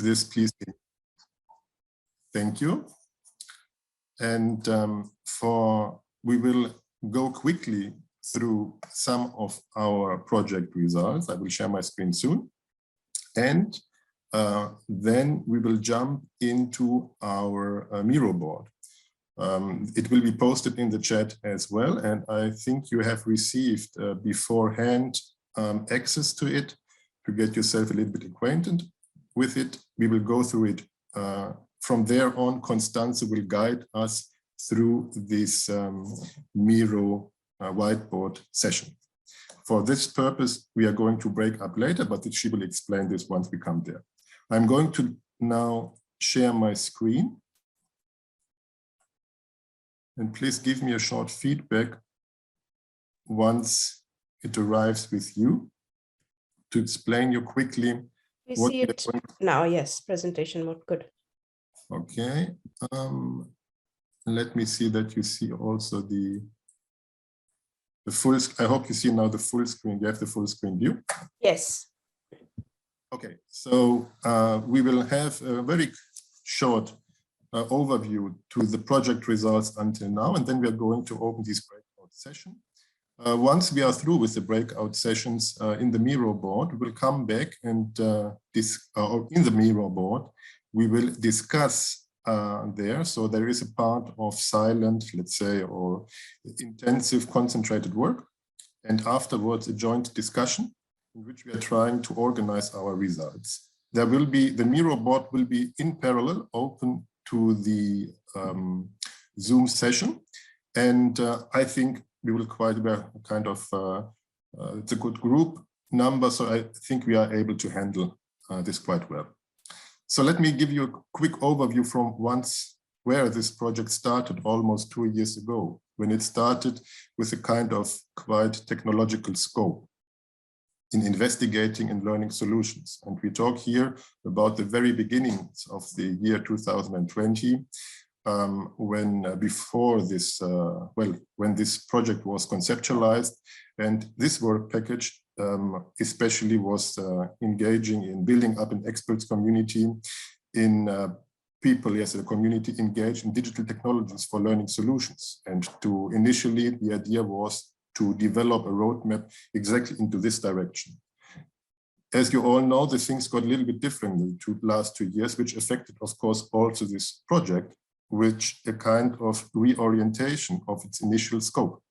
this, please. Thank you. And we will go quickly through some of our project results. I will share my screen soon. And then we will jump into our Miro board. It will be posted in the chat as well. And I think you have received beforehand access to it to get yourself a little bit acquainted with it. We will go through it. From there on, Constanze will guide us through this Miro whiteboard session. For this purpose, we are going to break up later, but she will explain this once we come there. I'm going to now share my screen. And please give me a short feedback once it arrives with you to explain you quickly. We see it now, yes, presentation mode, good. Okay, let me see that you see also the full, I hope you see now the full screen. You have the full screen view? Yes. Okay, so we will have a very short overview to the project results until now, and then we are going to open this breakout session. Once we are through with the breakout sessions in the Miro board, we will come back and in the Miro board, we will discuss there. So there is a part of silent, let's say, or intensive concentrated work, and afterwards a joint discussion in which we are trying to organize our results. There will be, the Miro board will be in parallel open to the Zoom session. And I think we will quite well kind of, it's a good group number, so I think we are able to handle this quite well. So let me give you a quick overview from where this project started almost 2 years ago, when it started with a kind of quite technological scope in investigating and learning solutions. And we talk here about the very beginnings of the year 2020, when before this, when this project was conceptualized, and this work package especially was engaging in building up an experts community in people, yes, a community engaged in digital technologies for learning solutions. And to initially, the idea was to develop a roadmap exactly into this direction. As you all know, the things got a little bit different in the last 2 years, which affected, of course, also this project, which a kind of reorientation of its initial scope.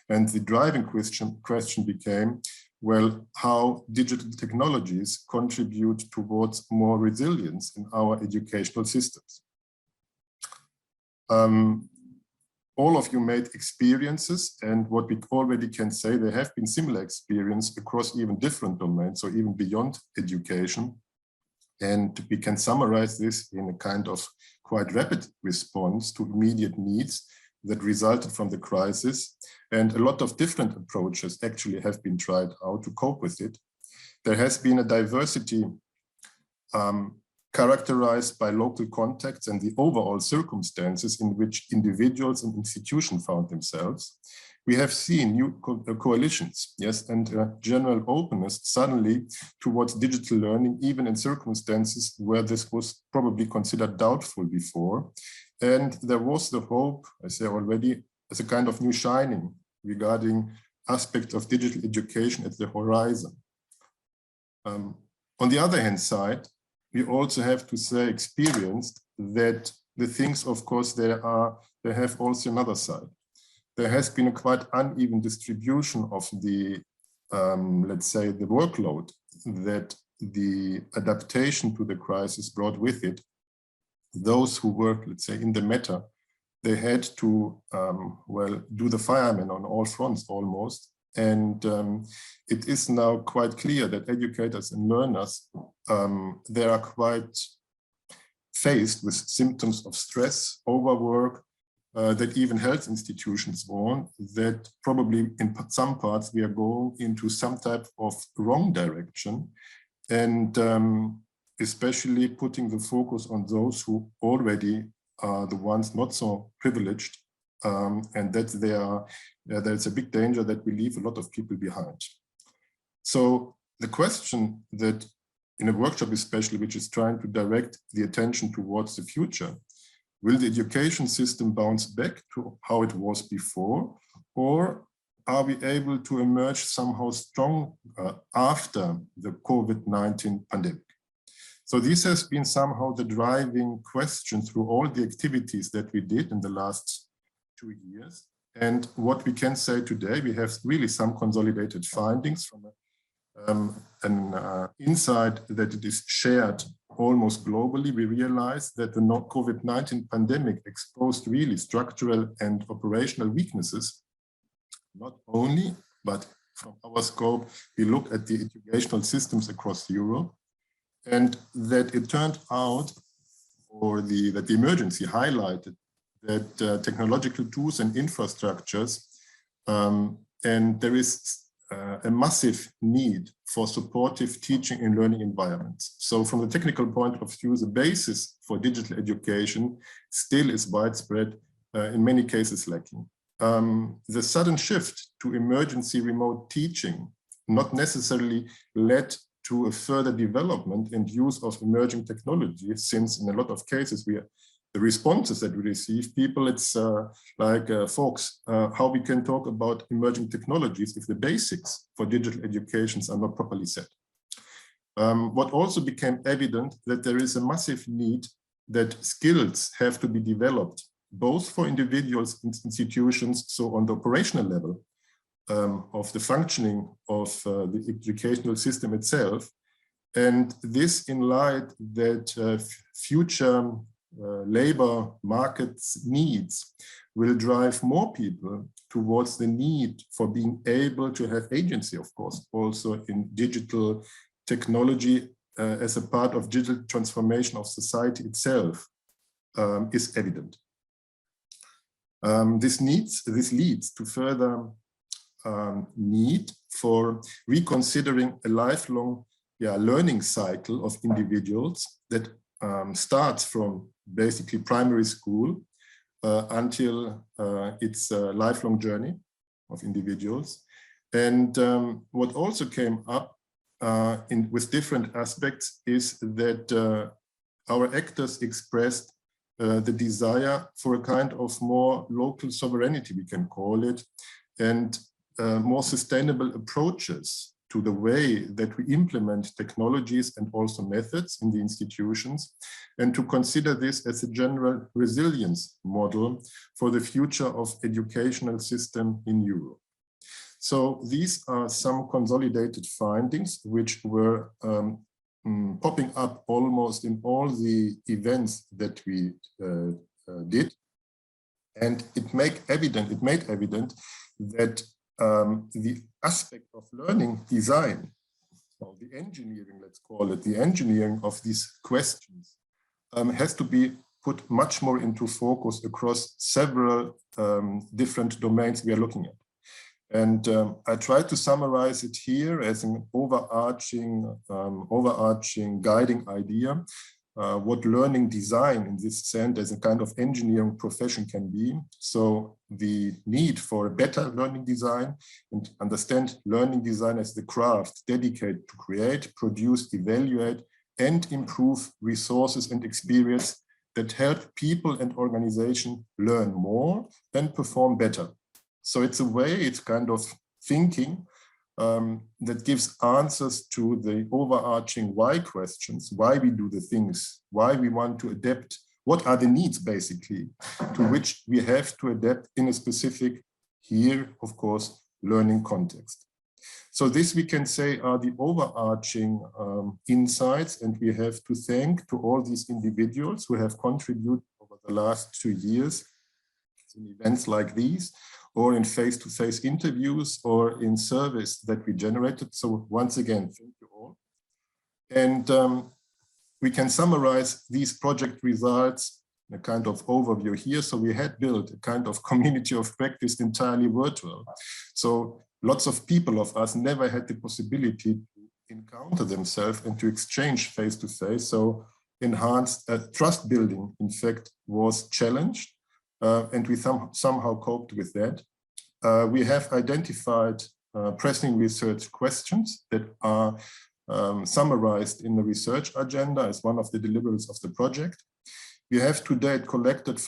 And the driving question became, well, how digital technologies contribute towards more resilience in our educational systems. All of you made experiences, and what we already can say, there have been similar experiences across even different domains, so even beyond education. And we can summarize this in a kind of quite rapid response to immediate needs that resulted from the crisis. And a lot of different approaches actually have been tried out to cope with it. There has been a diversity characterized by local contexts and the overall circumstances in which individuals and institutions found themselves. We have seen new coalitions, yes, and general openness suddenly towards digital learning, even in circumstances where this was probably considered doubtful before. And there was the hope, I say already, as a kind of new shining regarding aspects of digital education at the horizon. On the other hand side, we also have to say experienced that the things, of course, they have also another side. There has been a quite uneven distribution of the, let's say, the workload that the adaptation to the crisis brought with it. Those who worked, let's say, in the matter, they had to, well, do the fireman on all fronts almost. And it is now quite clear that educators and learners, they are quite faced with symptoms of stress, overwork, that even health institutions warn that probably in some parts we are going into some type of wrong direction, and especially putting the focus on those who already are the ones not so privileged, and that there's a big danger that we leave a lot of people behind. So the question that in a workshop especially, which is trying to direct the attention towards the future. Will the education system bounce back to how it was before, or are we able to emerge somehow strong after the COVID-19 pandemic? So this has been somehow the driving question through all the activities that we did in the last 2 years. And what we can say today, we have really some consolidated findings from an insight that it is shared almost globally. We realized that the COVID-19 pandemic exposed really structural and operational weaknesses, not only, but from our scope, we look at the educational systems across Europe, and that it turned out, that the emergency highlighted that technological tools and infrastructures, and there is a massive need for supportive teaching and learning environments. So from the technical point of view, the basis for digital education still is widespread, in many cases lacking. The sudden shift to emergency remote teaching not necessarily led to a further development and use of emerging technology, since in a lot of cases the responses that we receive, people, it's like, folks, how we can talk about emerging technologies if the basics for digital educations are not properly set. What also became evident that there is a massive need that skills have to be developed, both for individuals and institutions, so on the operational level of the functioning of the educational system itself. And this in light that future labor markets needs will drive more people towards the need for being able to have agency, of course, also in digital technology as a part of digital transformation of society itself is evident. This leads to further need for reconsidering a lifelong learning cycle of individuals that starts from basically primary school until it's a lifelong journey of individuals. And what also came up with different aspects is that our actors expressed the desire for a kind of more local sovereignty, we can call it, and more sustainable approaches to the way that we implement technologies and also methods in the institutions, and to consider this as a general resilience model for the future of educational system in Europe. So these are some consolidated findings which were popping up almost in all the events that we did, and it made evident that the aspect of learning design, or the engineering, let's call it, the engineering of these questions has to be put much more into focus across several different domains we are looking at. And I try to summarize it here as an overarching guiding idea, what learning design in this sense as a kind of engineering profession can be. So the need for a better learning design, and understand learning design as the craft dedicated to create, produce, evaluate, and improve resources and experience that help people and organizations learn more and perform better. So it's a way, it's kind of thinking that gives answers to the overarching why questions, why we do the things, why we want to adapt, what are the needs basically to which we have to adapt in a specific, here, of course, learning context. So this we can say are the overarching insights, and we have to thank to all these individuals who have contributed over the last 2 years in events like these, or in face-to-face interviews, or in service that we generated. So once again, thank you all. And we can summarize these project results in a kind of overview here. So we had built a kind of community of practice entirely virtual. So lots of people of us never had the possibility to encounter themselves and to exchange face-to-face. So enhanced trust building, in fact, was challenged. And we somehow coped with that. We have identified pressing research questions that are summarized in the research agenda as one of the deliverables of the project. We have to date collected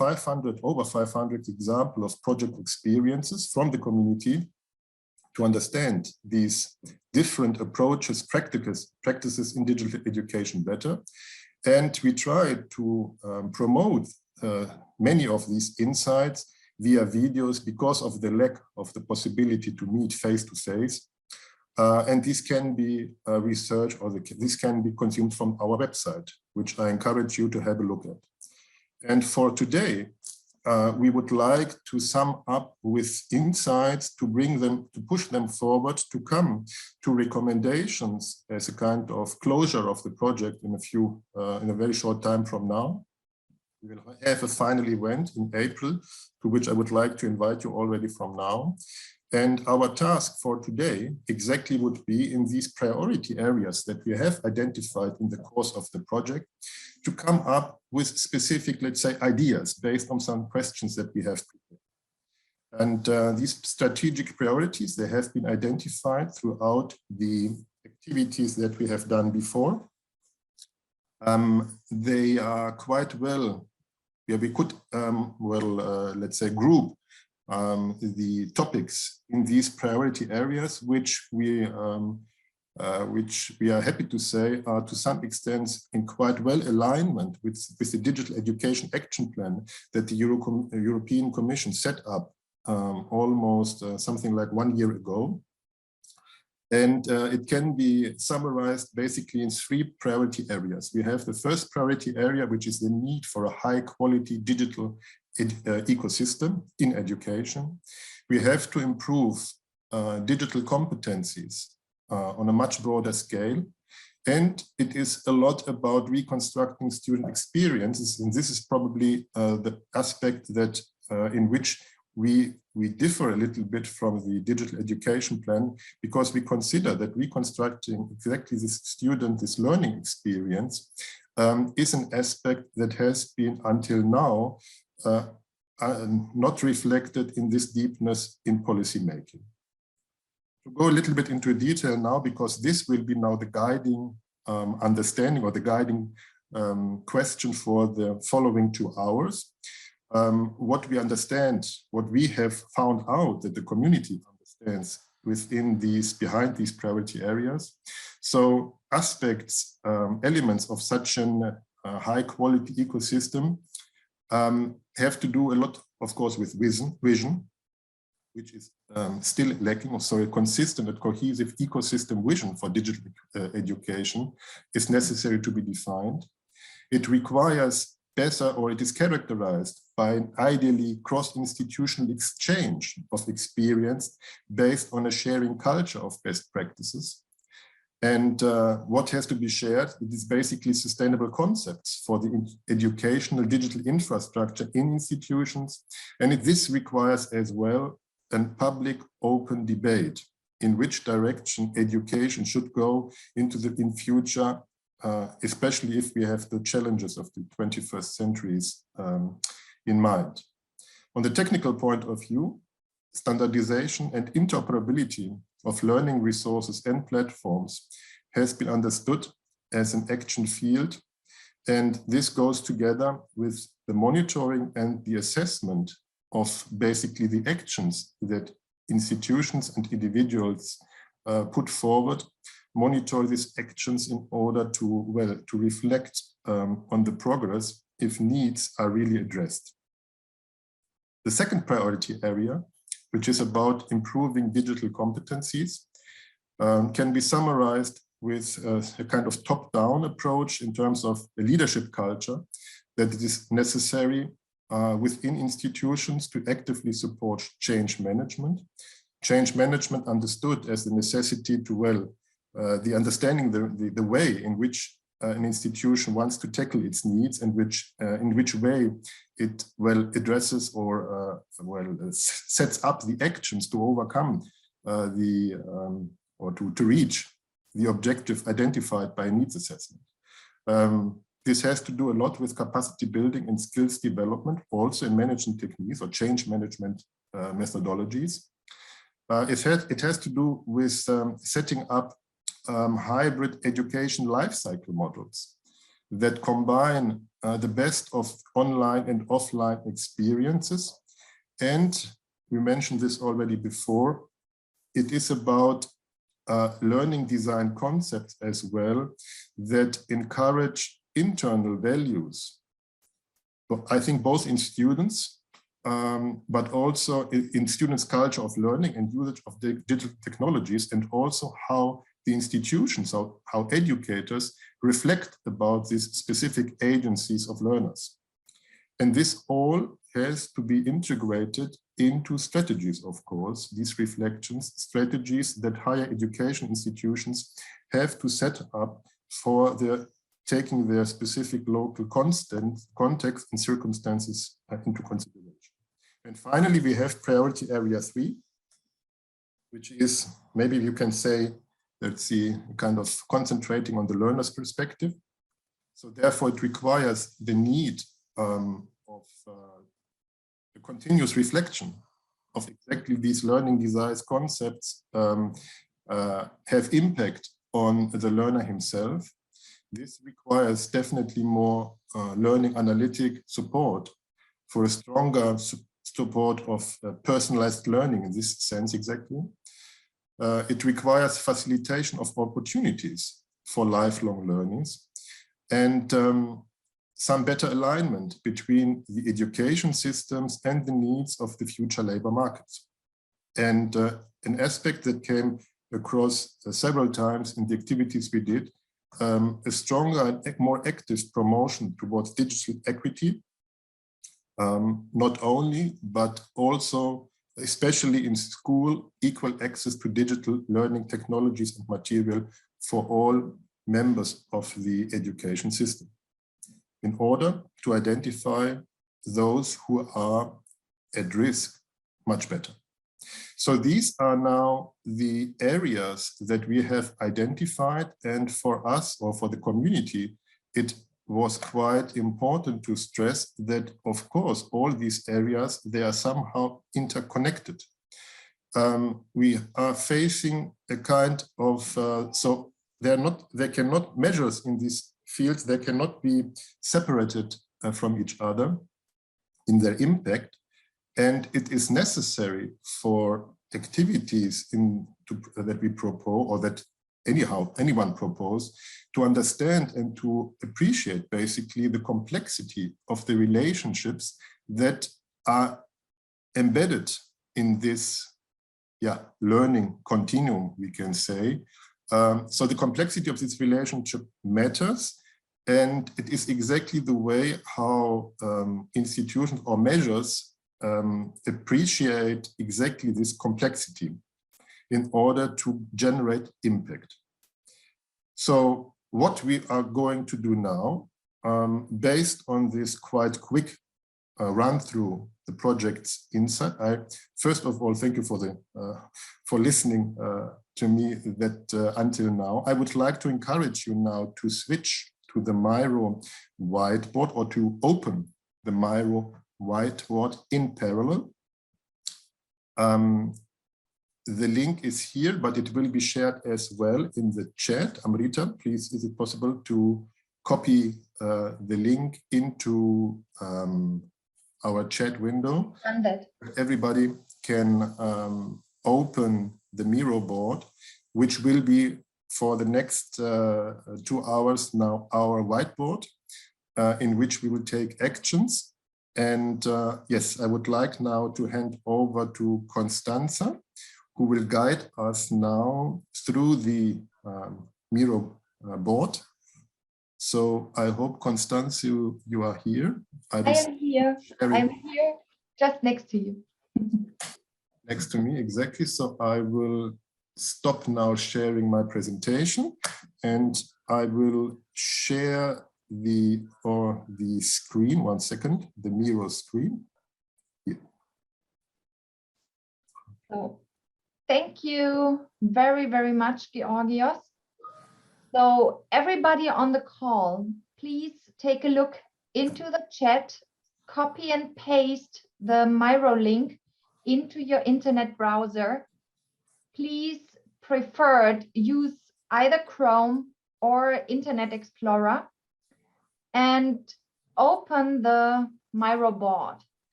over 500 examples of project experiences from the community to understand these different approaches, practices in digital education better. And we try to promote many of these insights via videos because of the lack of the possibility to meet face-to-face. And this can be researched, or this can be consumed from our website, which I encourage you to have a look at. And for today, we would like to sum up with insights to bring them, to push them forward, to come to recommendations as a kind of closure of the project in a very short time from now. We will have a final event in April, to which I would like to invite you already from now. And our task for today exactly would be in these priority areas that we have identified in the course of the project to come up with specific, let's say, ideas based on some questions that we have prepared. And these strategic priorities, they have been identified throughout the activities that we have done before. They are quite well, we could, let's say, group the topics in these priority areas, which we are happy to say are to some extent in quite well alignment with the Digital Education Action Plan that the European Commission set up almost something like 1 year ago. And it can be summarized basically in 3 priority areas. We have the first priority area, which is the need for a high quality digital ecosystem in education. We have to improve digital competencies on a much broader scale. And it is a lot about reconstructing student experiences. And this is probably the aspect that in which we differ a little bit from the digital education plan, because we consider that reconstructing exactly this learning experience is an aspect that has been until now not reflected in this deepness in policy making. To go a little bit into detail now, because this will be now the guiding understanding or the guiding question for the following 2 hours. What we understand, what we have found out that the community understands within behind these priority areas. So aspects, elements of such a high quality ecosystem have to do a lot, of course, with vision, which is still lacking, or sorry, consistent and cohesive ecosystem vision for digital education is necessary to be defined. It requires better, or it is characterized by an ideally cross-institutional exchange of experience based on a sharing culture of best practices. And what has to be shared? It is basically sustainable concepts for the educational digital infrastructure in institutions. And this requires as well a public open debate in which direction education should go in future, especially if we have the challenges of the 21st centuries in mind. On the technical point of view, standardization and interoperability of learning resources and platforms has been understood as an action field. And this goes together with the monitoring and the assessment of basically the actions that institutions and individuals put forward, monitor these actions in order to reflect on the progress if needs are really addressed. The second priority area, which is about improving digital competencies, can be summarized with a kind of top-down approach in terms of a leadership culture that it is necessary within institutions to actively support change management. Change management understood as the necessity to, the understanding the way in which an institution wants to tackle its needs and in which way it addresses or sets up the actions to overcome or to reach the objective identified by a needs assessment. This has to do a lot with capacity building and skills development, also in management techniques or change management methodologies. It has to do with setting up hybrid education lifecycle models that combine the best of online and offline experiences. And we mentioned this already before, it is about learning design concepts as well that encourage internal values. I think both in students, but also in students' culture of learning and usage of digital technologies, and also how the institutions, how educators reflect about these specific agencies of learners. And this all has to be integrated into strategies, of course, these reflections, strategies that higher education institutions have to set up for taking their specific local context and circumstances into consideration. And finally, we have priority area 3, which is, maybe you can say, let's see, kind of concentrating on the learner's perspective. So therefore, it requires the need of a continuous reflection of exactly these learning design concepts have impact on the learner himself. This requires definitely more learning analytic support for a stronger support of personalized learning in this sense exactly. It requires facilitation of opportunities for lifelong learnings and some better alignment between the education systems and the needs of the future labor markets. And an aspect that came across several times in the activities we did, a stronger and more active promotion towards digital equity, not only, but also, especially in school, equal access to digital learning technologies and material for all members of the education system, in order to identify those who are at risk much better. So these are now the areas that we have identified, and for us, or for the community, it was quite important to stress that, of course, all these areas, they are somehow interconnected. We are facing a kind of, so they cannot, measures in these fields, they cannot be separated from each other in their impact. And it is necessary for activities that we propose, or that anyone propose, to understand and to appreciate basically the complexity of the relationships that are embedded in this learning continuum, we can say. So the complexity of this relationship matters, and it is exactly the way how institutions or measures appreciate exactly this complexity in order to generate impact. So what we are going to do now, based on this quite quick run through the project's insight, first of all, thank you for listening to me until now. I would like to encourage you now to switch to the Miro whiteboard, or to open the Miro whiteboard in parallel. The link is here, but it will be shared as well in the chat. Amrita, please, is it possible to copy the link into our chat window? Done that. Everybody can open the Miro board, which will be for the next 2 hours now our whiteboard, in which we will take actions. And yes, I would like now to hand over to Constanza, who will guide us now through the Miro board. So I hope, Constanza, you are here. I am here. I'm here just next to you. Next to me, exactly. So I will stop now sharing my presentation, and I will share the screen. 1 second, the Miro screen. Here. So, thank you very, very much, Georgios. So everybody on the call, please take a look into the chat, copy and paste the Miro link into your internet browser. Please use either Chrome or Internet Explorer and open the Miro board.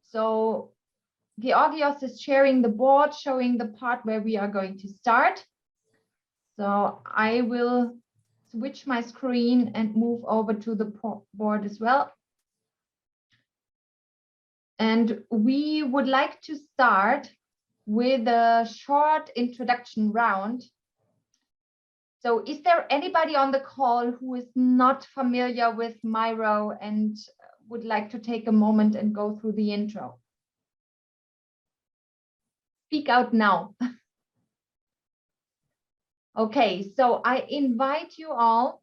So Georgios is sharing the board, showing the part where we are going to start. So I will switch my screen and move over to the board as well. And we would like to start with a short introduction round. So is there anybody on the call who is not familiar with Miro and would like to take a moment and go through the intro? Speak out now. Okay, so I invite you all,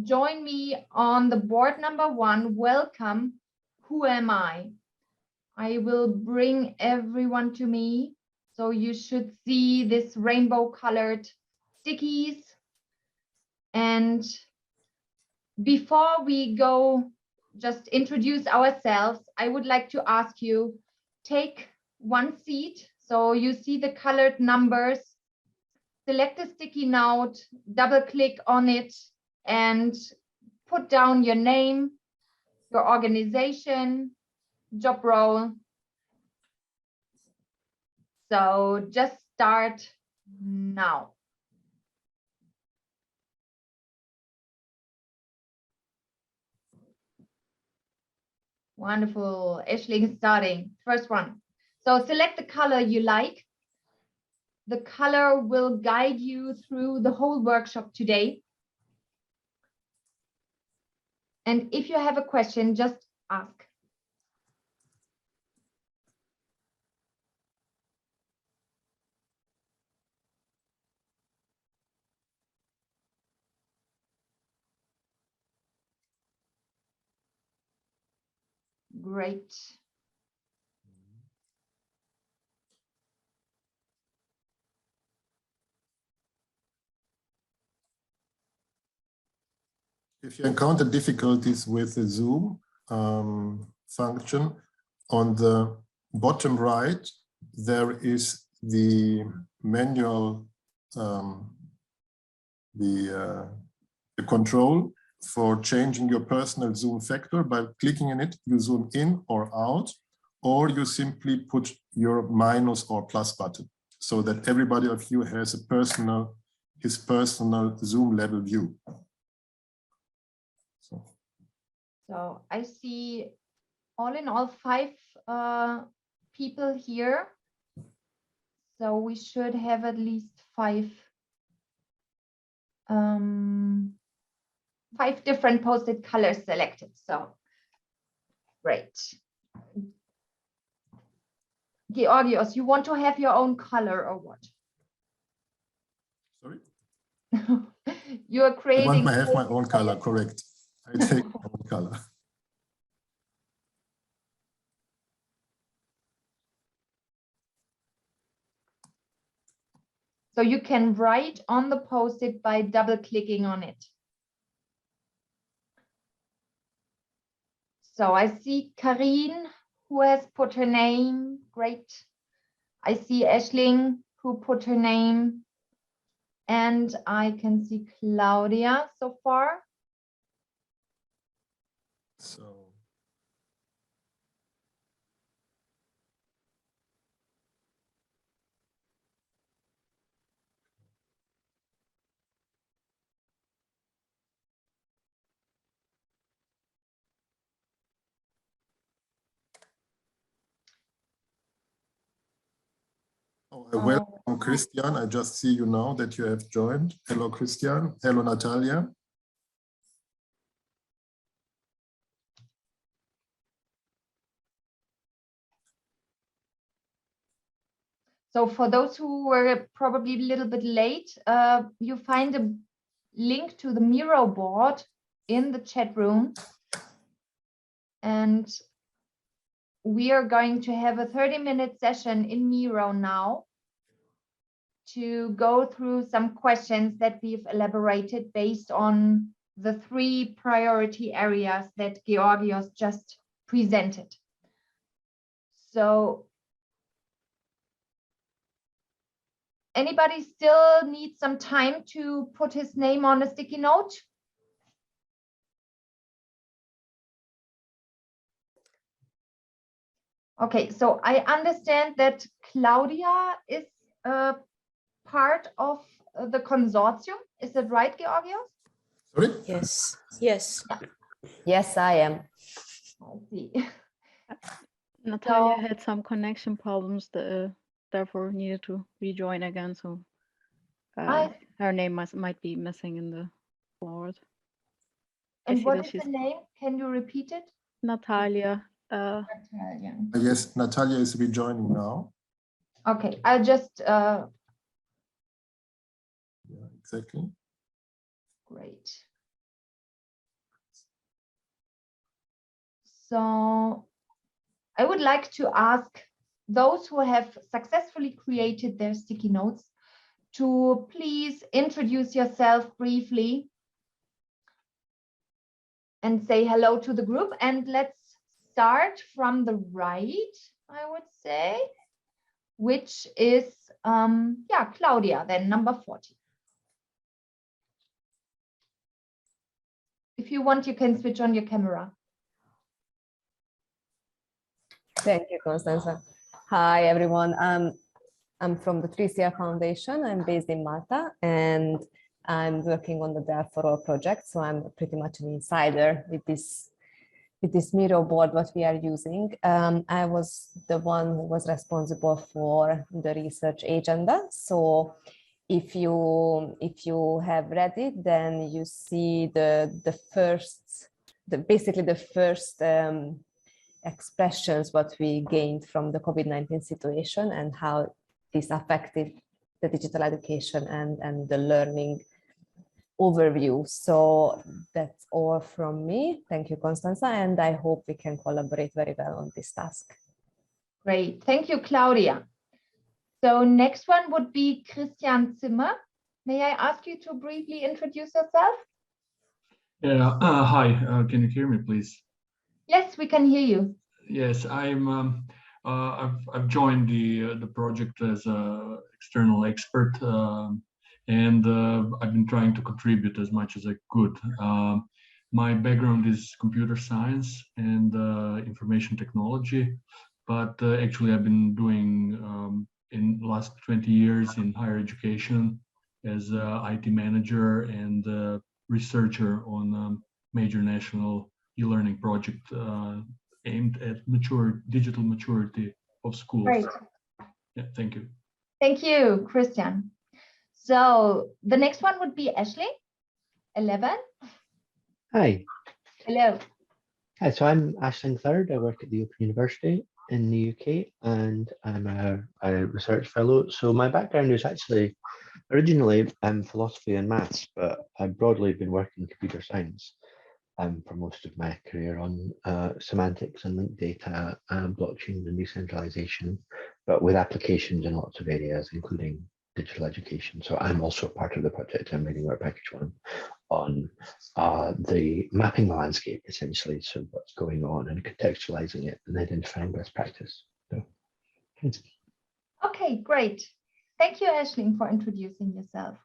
join me on the board number 1, welcome, who am I? I will bring everyone to me. So you should see this rainbow colored stickies. And before we go, just introduce ourselves, I would like to ask you, take one seat. So you see the colored numbers. Select a sticky note, double click on it, and put down your name, your organization, job role. So just start now. Wonderful. Aisling is starting. First one. So select the color you like. The color will guide you through the whole workshop today. And if you have a question, just ask. Great. If you encounter difficulties with the Zoom function, on the bottom right, there is the manual, the control for changing your personal zoom factor. By clicking in it, you zoom in or out, or you simply put your minus or plus button so that everybody of you has a his personal zoom level view. So I see all in all 5 people here. So we should have at least 5 different post-it colors selected. So great. Georgios, you want to have your own color or what? Sorry? You are creating. I have my own color, correct. I take my own color. So you can write on the post-it by double clicking on it. So I see Karine who has put her name. Great. I see Aisling who put her name. And I can see Claudia so far. So. Welcome, Christian. I just see you now that you have joined. Hello, Christian. Hello, Natalia. So for those who were probably a little bit late, you find a link to the Miro board in the chat room. And we are going to have a 30-minute session in Miro now to go through some questions that we've elaborated based on the 3 priority areas that Georgios just presented. So Anybody still needs some time to put his name on a sticky note? Okay, so I understand that Claudia is a part of the consortium. Is that right, Georgios? Sorry? Yes, yes. Yes, I am. I see. Natalia So- had some connection problems, therefore needed to rejoin again. So her name might be missing in the forward. And what is the name? Can you repeat it? Natalia. Natalia. Yes, Natalia is rejoining now. Okay, I'll just, Yeah, exactly. great. So I would like to ask those who have successfully created their sticky notes to please introduce yourself briefly and say hello to the group. And let's start from the right, I would say, which is, yeah, Claudia, then number 40. If you want, you can switch on your camera. Thank you, Constanza. Hi, everyone. I'm from the 3CR Foundation. I'm based in Malta, and I'm working on the DEL4ALL project. So I'm pretty much an insider with this Miro board, what we are using. I was the one who was responsible for the research agenda. So if you have read it, then you see basically the first expressions what we gained from the COVID-19 situation and how this affected the digital education and the learning overview. So that's all from me. Thank you, Constanza, and I hope we can collaborate very well on this task. Great, thank you, Claudia. So next one would be Christian Zimmer. May I ask you to briefly introduce yourself? Yeah, hi, can you hear me, please? Yes, we can hear you. Yes, I've joined the project as an external expert, and I've been trying to contribute as much as I could. My background is computer science and information technology, but actually I've been doing in the last 20 years in higher education as IT manager and researcher on major national e-learning project aimed at digital maturity of schools. Great. Yeah, thank you. Thank you, Christian. So the next one would be Ashley, 11. Hi. Hello. Hi, so I'm Ashling Third. I work at the Open University in the UK, and I'm a research fellow. So my background is actually originally philosophy and maths, but I've broadly been working in computer science for most of my career on semantics and linked data, blockchain and decentralization, but with applications in lots of areas, including digital education. So I'm also a part of the project. I'm reading our package one on the mapping the landscape, essentially, so what's going on and contextualizing it and identifying best practice. So, thanks. Okay, great. Thank you, Ashling, for introducing yourself.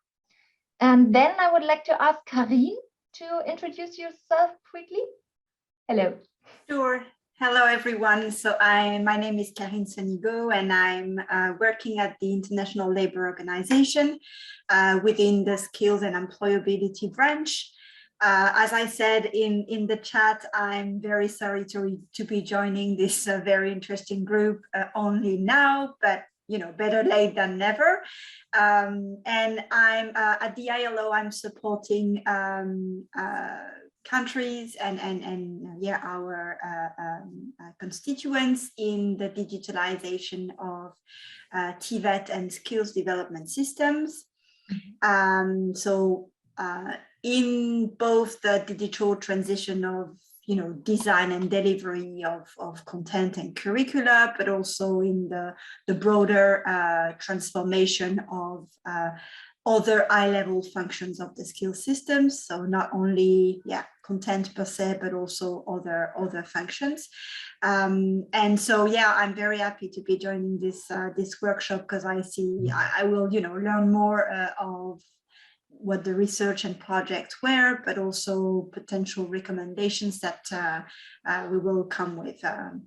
And then I would like to ask Karine to introduce yourself quickly. Hello. Sure. Hello, everyone. So my name is Karine Sonigo, and I'm working at the International Labour Organization within the Skills and Employability branch. As I said in the chat, I'm very sorry to be joining this very interesting group only now, but you know, better late than never. And I'm at the ILO, I'm supporting countries and yeah, our constituents in the digitalization of TVET and skills development systems. So in both the digital transition of design and delivery of content and curricula, but also in the broader transformation of other high-level functions of the skill systems. So not only content per se, but also other functions. And so, yeah, I'm very happy to be joining this workshop, because I will, learn more of what the research and projects were, but also potential recommendations that we will come with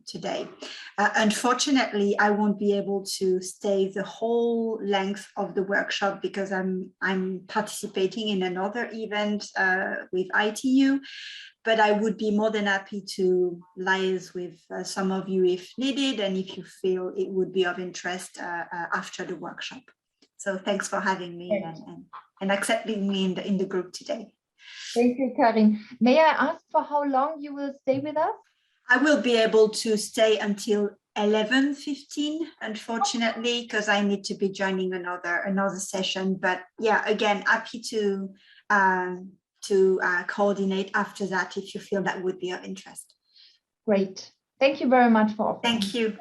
today. Unfortunately, I won't be able to stay the whole length of the workshop, because I'm participating in another event with ITU, but I would be more than happy to liaise with some of you if needed, and if you feel it would be of interest after the workshop. So thanks for having me and accepting me in the group today. Thank you, Karin. May I ask for how long you will stay with us? I will be able to stay until 11:15, unfortunately, because I need to be joining another session. But yeah, again, happy to coordinate after that if you feel that would be of interest. Great. Thank you very much for offering. Thank you.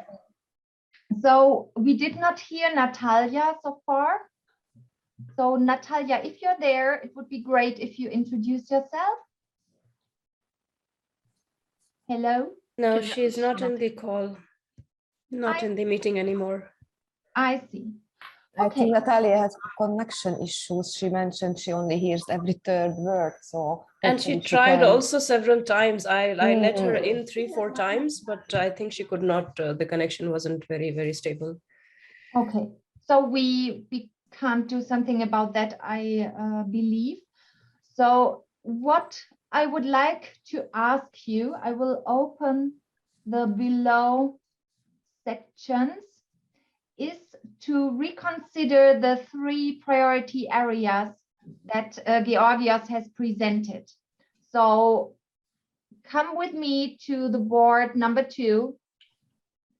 So we did not hear Natalia so far. So Natalia, if you're there, it would be great if you introduce yourself. Hello? No, she's not in the call, not in the meeting anymore. I see. I think Natalia has connection issues. She mentioned she only hears every third word. So and she tried also several times. I let her in 3-4 times, but I think she could not. The connection wasn't very stable. Okay, so we can't do something about that, I believe. So what I would like to ask you, I will open the below sections, is to reconsider the 3 priority areas that Georgios has presented. So come with me to the board number 2,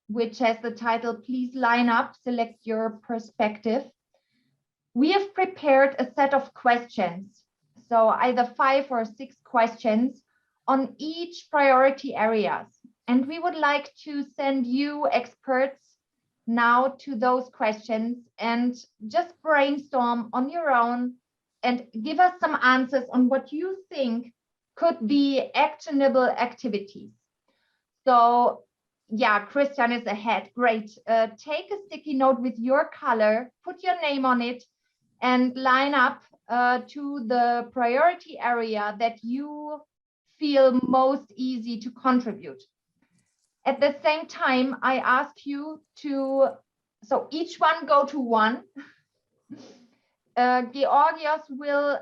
which has the title, Please Line Up, Select Your Perspective. We have prepared a set of questions, so either 5 or 6 questions on each priority areas. And we would like to send you experts now to those questions and just brainstorm on your own and give us some answers on what you think could be actionable activities. So yeah, Christian is ahead. Great. Take a sticky note with your color, put your name on it, and line up to the priority area that you feel most easy to contribute. At the same time, I ask you to, so each one go to 1. Georgios will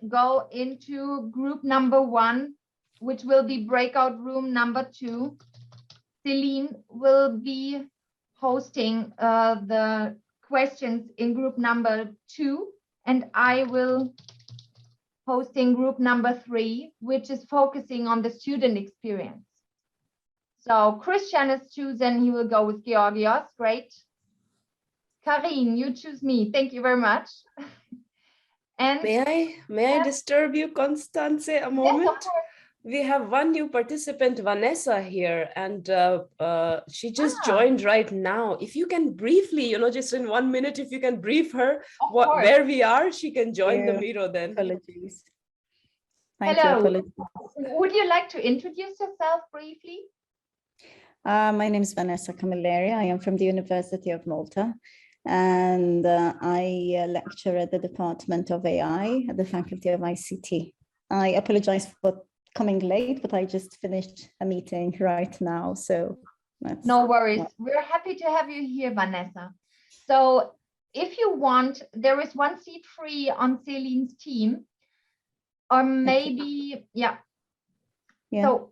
go into group number 1, which will be breakout room number 2. Celine will be hosting the questions in group number 2, and I will hosting group number 3, which is focusing on the student experience. So Christian is chosen, he will go with Georgios. Great. Karin, you choose me. Thank you very much. And may I disturb you, Constance, a moment? Yes, of course. We have one new participant, Vanessa, here, and she just joined right now. If you can briefly, just in 1 minute, if you can brief her where we are, she can join the Miro then. Apologies. Hello. Would you like to introduce yourself briefly? My name is Vanessa Camilleri. I am from the University of Malta, and I lecture at the Department of AI at the Faculty of ICT. I apologize for coming late, but I just finished a meeting right now, so that's no worries. We're happy to have you here, Vanessa. So if you want, there is 1 seat free on Celine's team, or maybe, yeah. So,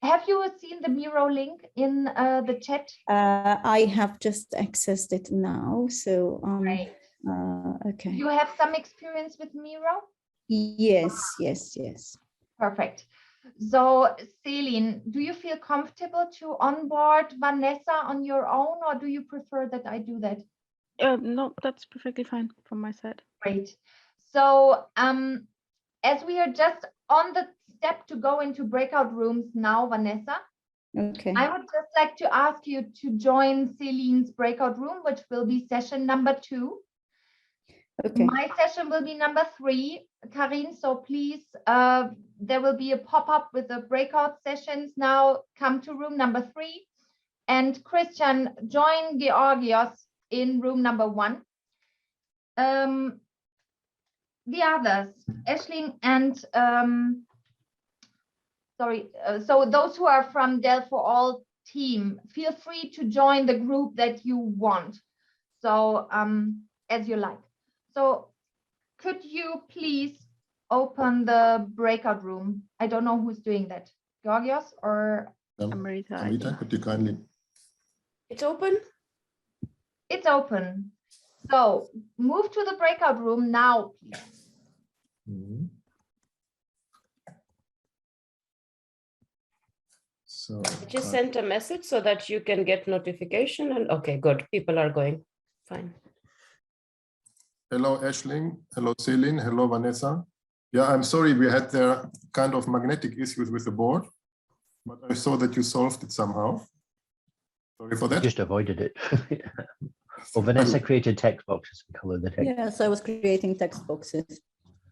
have you seen the Miro link in the chat? I have just accessed it now, so Great. okay. You have some experience with Miro? Yes. Perfect. So Celine, do you feel comfortable to onboard Vanessa on your own, or do you prefer that I do that? No, that's perfectly fine from my side. Great. So as we are just on the step to go into breakout rooms now, Vanessa, okay, I would just like to ask you to join Celine's breakout room, which will be session number 2. Okay. My session will be number 3, Karin. So please, there will be a pop-up with the breakout sessions. Now come to room number 3. And Christian, join Georgios in room number 1. The others, Aisling and so those who are from DEL4ALL team, feel free to join the group that you want. So as you like. So could you please open the breakout room? I don't know who's doing that. Georgios or Amrita, could you kindly? It's open? It's open. So move to the breakout room now, please. So I just sent a message so that you can get notification, and okay, good. People are going. Fine. hello, Aisling. Hello, Celine. Hello, Vanessa. Yeah, I'm sorry we had there kind of magnetic issues with the board, but I saw that you solved it somehow. Sorry for that. Just avoided it. Well, Vanessa created text boxes and colored the text. Yes, I was creating text boxes.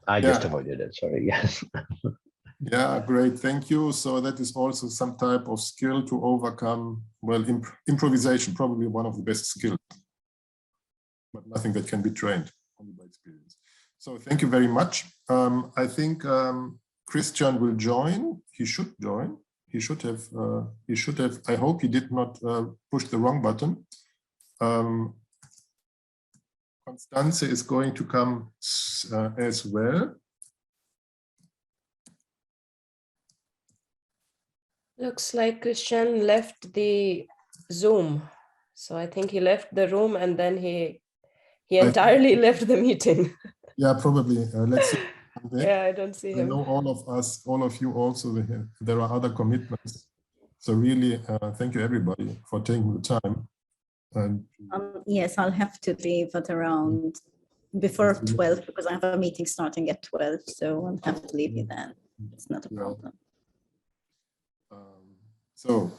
I just avoided it, sorry, yes. Yeah, great, thank you. So that is also some type of skill to overcome, well, improvisation, probably one of the best skills, but nothing that can be trained, only by experience. So thank you very much. I think Christian will join. He should join. He should have, I hope he did not push the wrong button. Constanze is going to come as well. Looks like Christian left the Zoom. So I think he left the room and then he entirely left the meeting. Yeah, probably. Let's see. Yeah, I don't see him. I know all of us, all of you also, there are other commitments. So really, thank you everybody for taking the time. And Yes, I'll have to leave at around before 12 because I have a meeting starting at 12. So I'll have to leave you then. It's not a problem. So,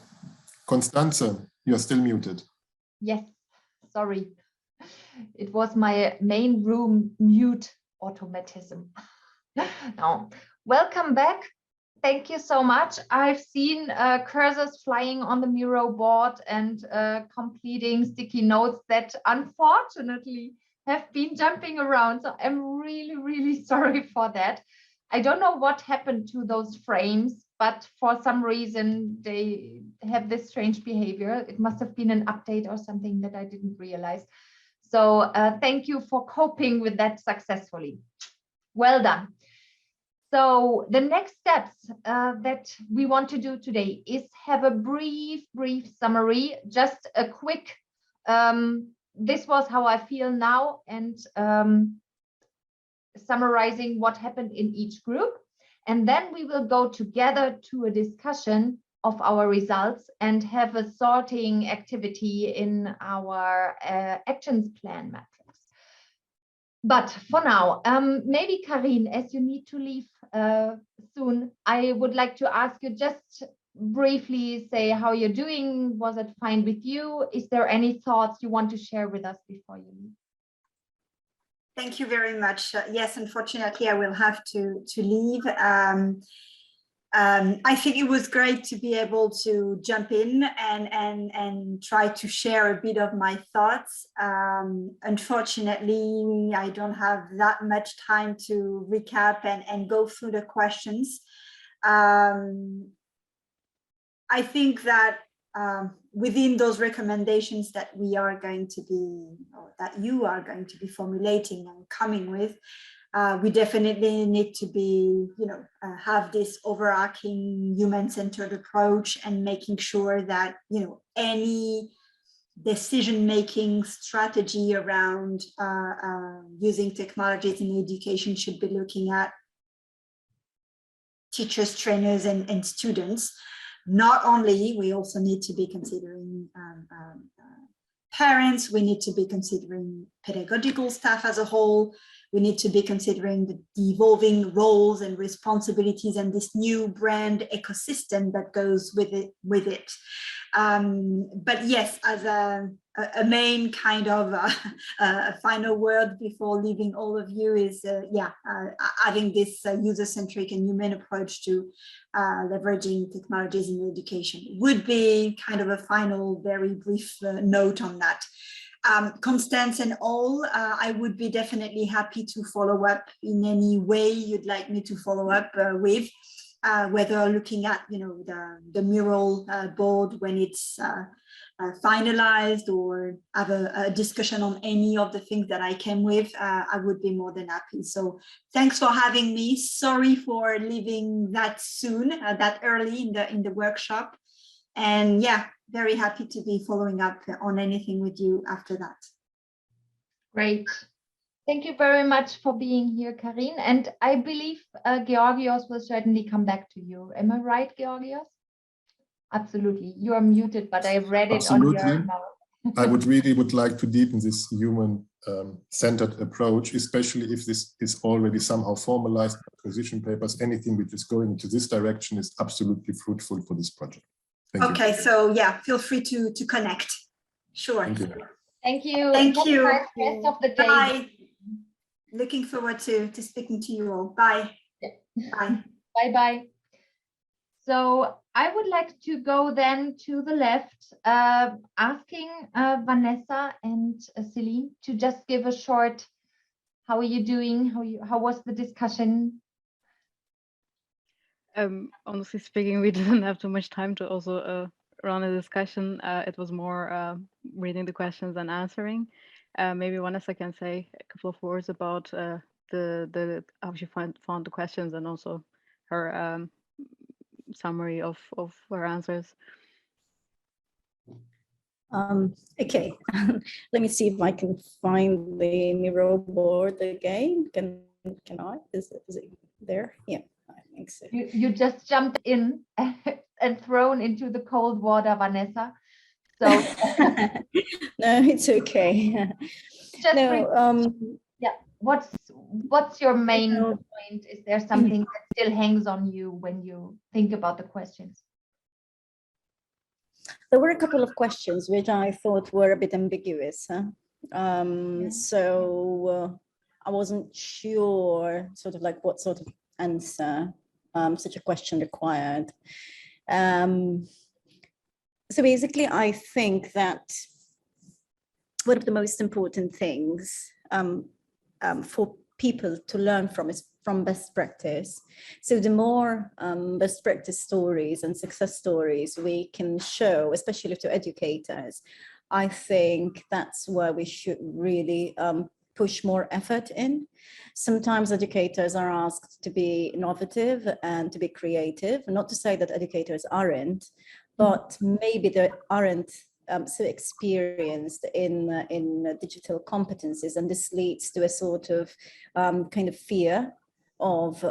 Constanze, you're still muted. Yes, sorry. It was my main room mute automatism. Now, welcome back. Thank you so much. I've seen cursors flying on the Miro board and completing sticky notes that unfortunately have been jumping around. So I'm really, really sorry for that. I don't know what happened to those frames, but for some reason they have this strange behavior. It must have been an update or something that I didn't realize. So thank you for coping with that successfully. Well done. So the next steps that we want to do today is have a brief summary, just a quick, this was how I feel now, and summarizing what happened in each group. And then we will go together to a discussion of our results and have a sorting activity in our actions plan matrix. But for now, maybe Karin, as you need to leave soon, I would like to ask you just briefly say how you're doing. Was it fine with you? Is there any thoughts you want to share with us before you leave? Thank you very much. Yes, unfortunately, I will have to leave. I think it was great to be able to jump in and try to share a bit of my thoughts. Unfortunately, I don't have that much time to recap and go through the questions. I think that within those recommendations that we are going to be, or that you are going to be formulating and coming with, we definitely need to be, have this overarching human-centered approach and making sure that, any decision-making strategy around using technologies in education should be looking at teachers, trainers, and students. Not only, we also need to be considering parents, we need to be considering pedagogical staff as a whole, we need to be considering the evolving roles and responsibilities and this new brand ecosystem that goes with it. But yes, as a main kind of a final word before leaving all of you is, having this user-centric and human approach to leveraging technologies in education would be kind of a final, very brief note on that. Constance and all, I would be definitely happy to follow up in any way you'd like me to follow up with. Whether looking at the mural board when it's finalized, or have a discussion on any of the things that I came with, I would be more than happy. So thanks for having me. Sorry for leaving that soon, that early in the workshop. And yeah, very happy to be following up on anything with you after that. Great. Thank you very much for being here, Karine. And I believe Georgios will certainly come back to you. Am I right, Georgios? Absolutely. You are muted, but I read it on your mouth. I would like to deepen this human-centered approach, especially if this is already somehow formalized position papers. Anything which is going into this direction is absolutely fruitful for this project. Thank you. So yeah, feel free to connect. Sure. Thank you. Thank you. Thank you. Have a nice rest of the day. Bye. Looking forward to speaking to you all. Bye. Bye. Bye-bye. So I would like to go then to the left, asking Vanessa and Celine to just give a short, how are you doing? How was the discussion? Honestly speaking, we didn't have too much time to also run a discussion. It was more reading the questions and answering. Maybe Vanessa can say a couple of words about the how she found the questions, and also her summary of her answers. Okay, let me see if I can find the Miro board again. Can I? Is it there? Yeah, I think so. You just jumped in and thrown into the cold water, Vanessa. So no, it's okay. Yeah. What's your main point? Is there something that still hangs on you when you think about the questions? There were a couple of questions which I thought were a bit ambiguous. So I wasn't sure sort of like what sort of answer such a question required. So basically, I think that one of the most important things for people to learn from is from best practice. So the more best practice stories and success stories we can show, especially to educators, I think that's where we should really push more effort in. Sometimes educators are asked to be innovative and to be creative, not to say that educators aren't, but maybe they aren't so experienced in digital competencies, and this leads to a sort of kind of fear of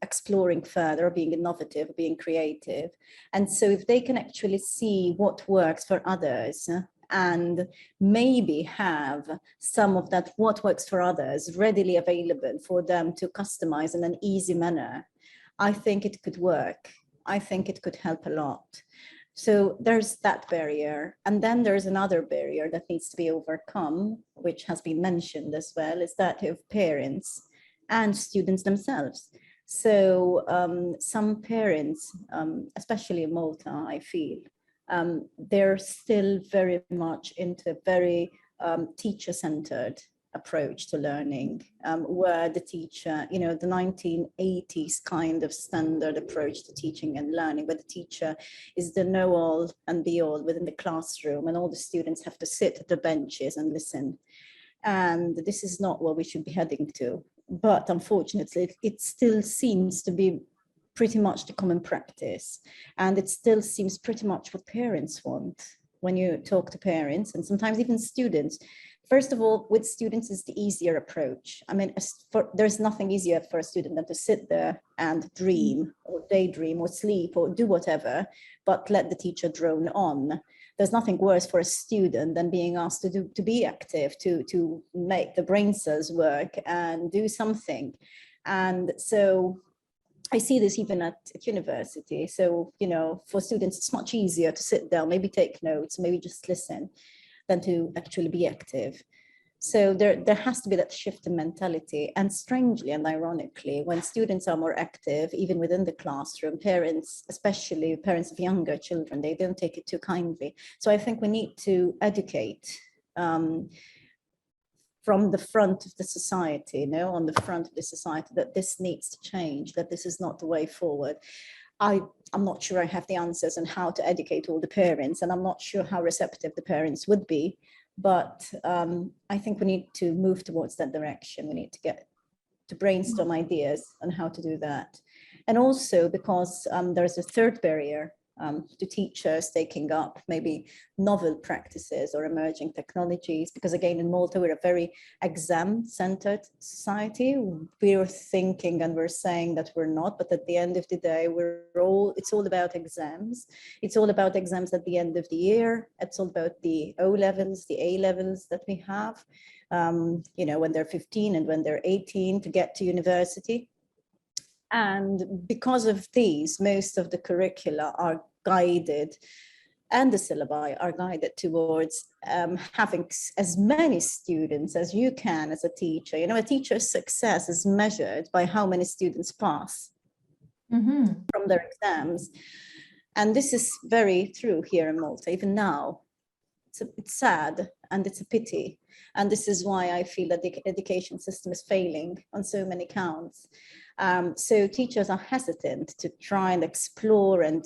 exploring further, being innovative, being creative. And so if they can actually see what works for others and maybe have some of that what works for others readily available for them to customize in an easy manner, I think it could work. I think it could help a lot. So there's that barrier. And then there's another barrier that needs to be overcome, which has been mentioned as well, is that of parents and students themselves. So some parents, especially in Malta, I feel, they're still very much into a very teacher-centered approach to learning, where the teacher, you know, the 1980s kind of standard approach to teaching and learning, where the teacher is the know-all and be-all within the classroom, and all the students have to sit at the benches and listen. And this is not what we should be heading to. But unfortunately, it still seems to be pretty much the common practice. And it still seems pretty much what parents want when you talk to parents, and sometimes even students. First of all, with students is the easier approach. I mean, there's nothing easier for a student than to sit there and dream or daydream or sleep or do whatever, but let the teacher drone on. there's nothing worse for a student than being asked to be active, to make the brain cells work and do something. And so I see this even at university. So, you know, for students, it's much easier to sit down, maybe take notes, maybe just listen, than to actually be active. So there has to be that shift in mentality. And strangely and ironically, when students are more active, even within the classroom, parents, especially parents of younger children, they don't take it too kindly. So I think we need to educate from the front of the society, you know, on the front of the society, that this needs to change, that this is not the way forward. I'm not sure I have the answers on how to educate all the parents, and I'm not sure how receptive the parents would be. But I think we need to move towards that direction. We need to get to brainstorm ideas on how to do that. And also because there's a third barrier to teachers taking up maybe novel practices or emerging technologies. Because again, in Malta, we're a very exam-centered society. We're thinking and we're saying that we're not, but at the end of the day, it's all about exams. It's all about exams at the end of the year. It's all about the O levels, the A levels that we have, you know, when they're 15 and when they're 18 to get to university. And because of these, most of the curricula are guided, and the syllabi are guided towards having as many students as you can as a teacher. You know, a teacher's success is measured by how many students pass from their exams. And this is very true here in Malta, even now. It's sad and it's a pity. And this is why I feel that the education system is failing on so many counts. So teachers are hesitant to try and explore and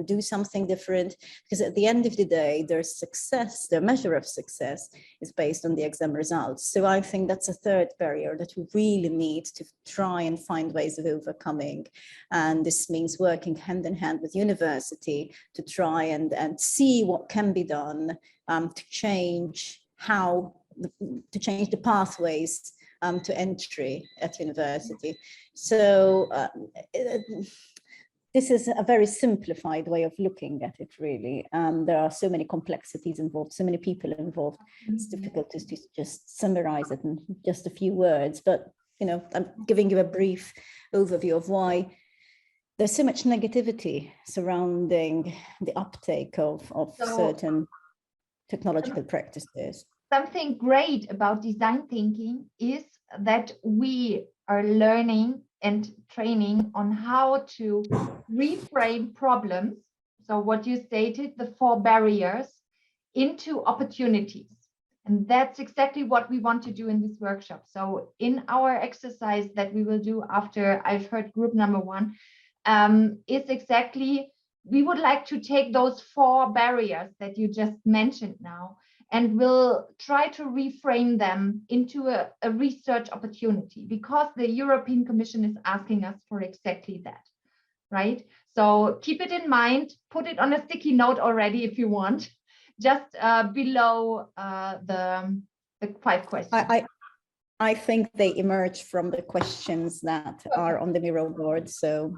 do something different, because at the end of the day, their success, their measure of success is based on the exam results. So I think that's a third barrier that we really need to try and find ways of overcoming. And this means working hand in hand with university to try and see what can be done to change the pathways to entry at university. So this is a very simplified way of looking at it, really. There are so many complexities involved, so many people involved. It's difficult to just summarize it in just a few words, but you know, I'm giving you a brief overview of why there's so much negativity surrounding the uptake of certain technological practices. Something great about design thinking is that we are learning and training on how to reframe problems. So what you stated, the 4 barriers, into opportunities. And that's exactly what we want to do in this workshop. So in our exercise that we will do after I've heard group number 1, is exactly, we would like to take those 4 barriers that you just mentioned now, and we'll try to reframe them into a research opportunity, because the European Commission is asking us for exactly that, right? So keep it in mind, put it on a sticky note already if you want, just below the 5 questions. I think they emerge from the questions that are on the Miro board, so.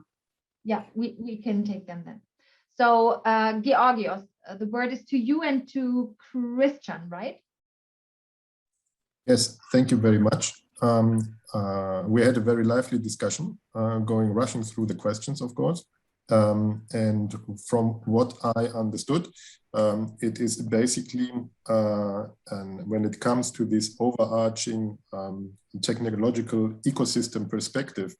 Yeah, we can take them then. So Georgios, the word is to you and to Christian, right? Yes, thank you very much. We had a very lively discussion, rushing through the questions, of course. And from what I understood, it is basically, and when it comes to this overarching technological ecosystem perspective,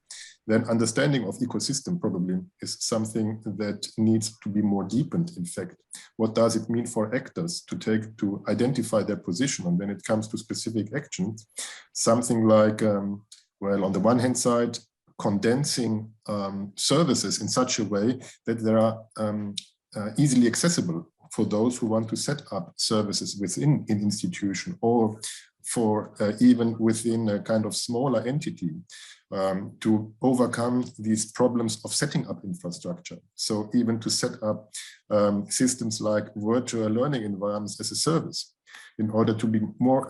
then understanding of ecosystem probably is something that needs to be more deepened. In fact, what does it mean for actors to identify their position? And when it comes to specific actions, something like, well, on the one hand side, condensing services in such a way that they are easily accessible for those who want to set up services within an institution, or for even within a kind of smaller entity, to overcome these problems of setting up infrastructure. So even to set up systems like virtual learning environments as a service, in order to be more,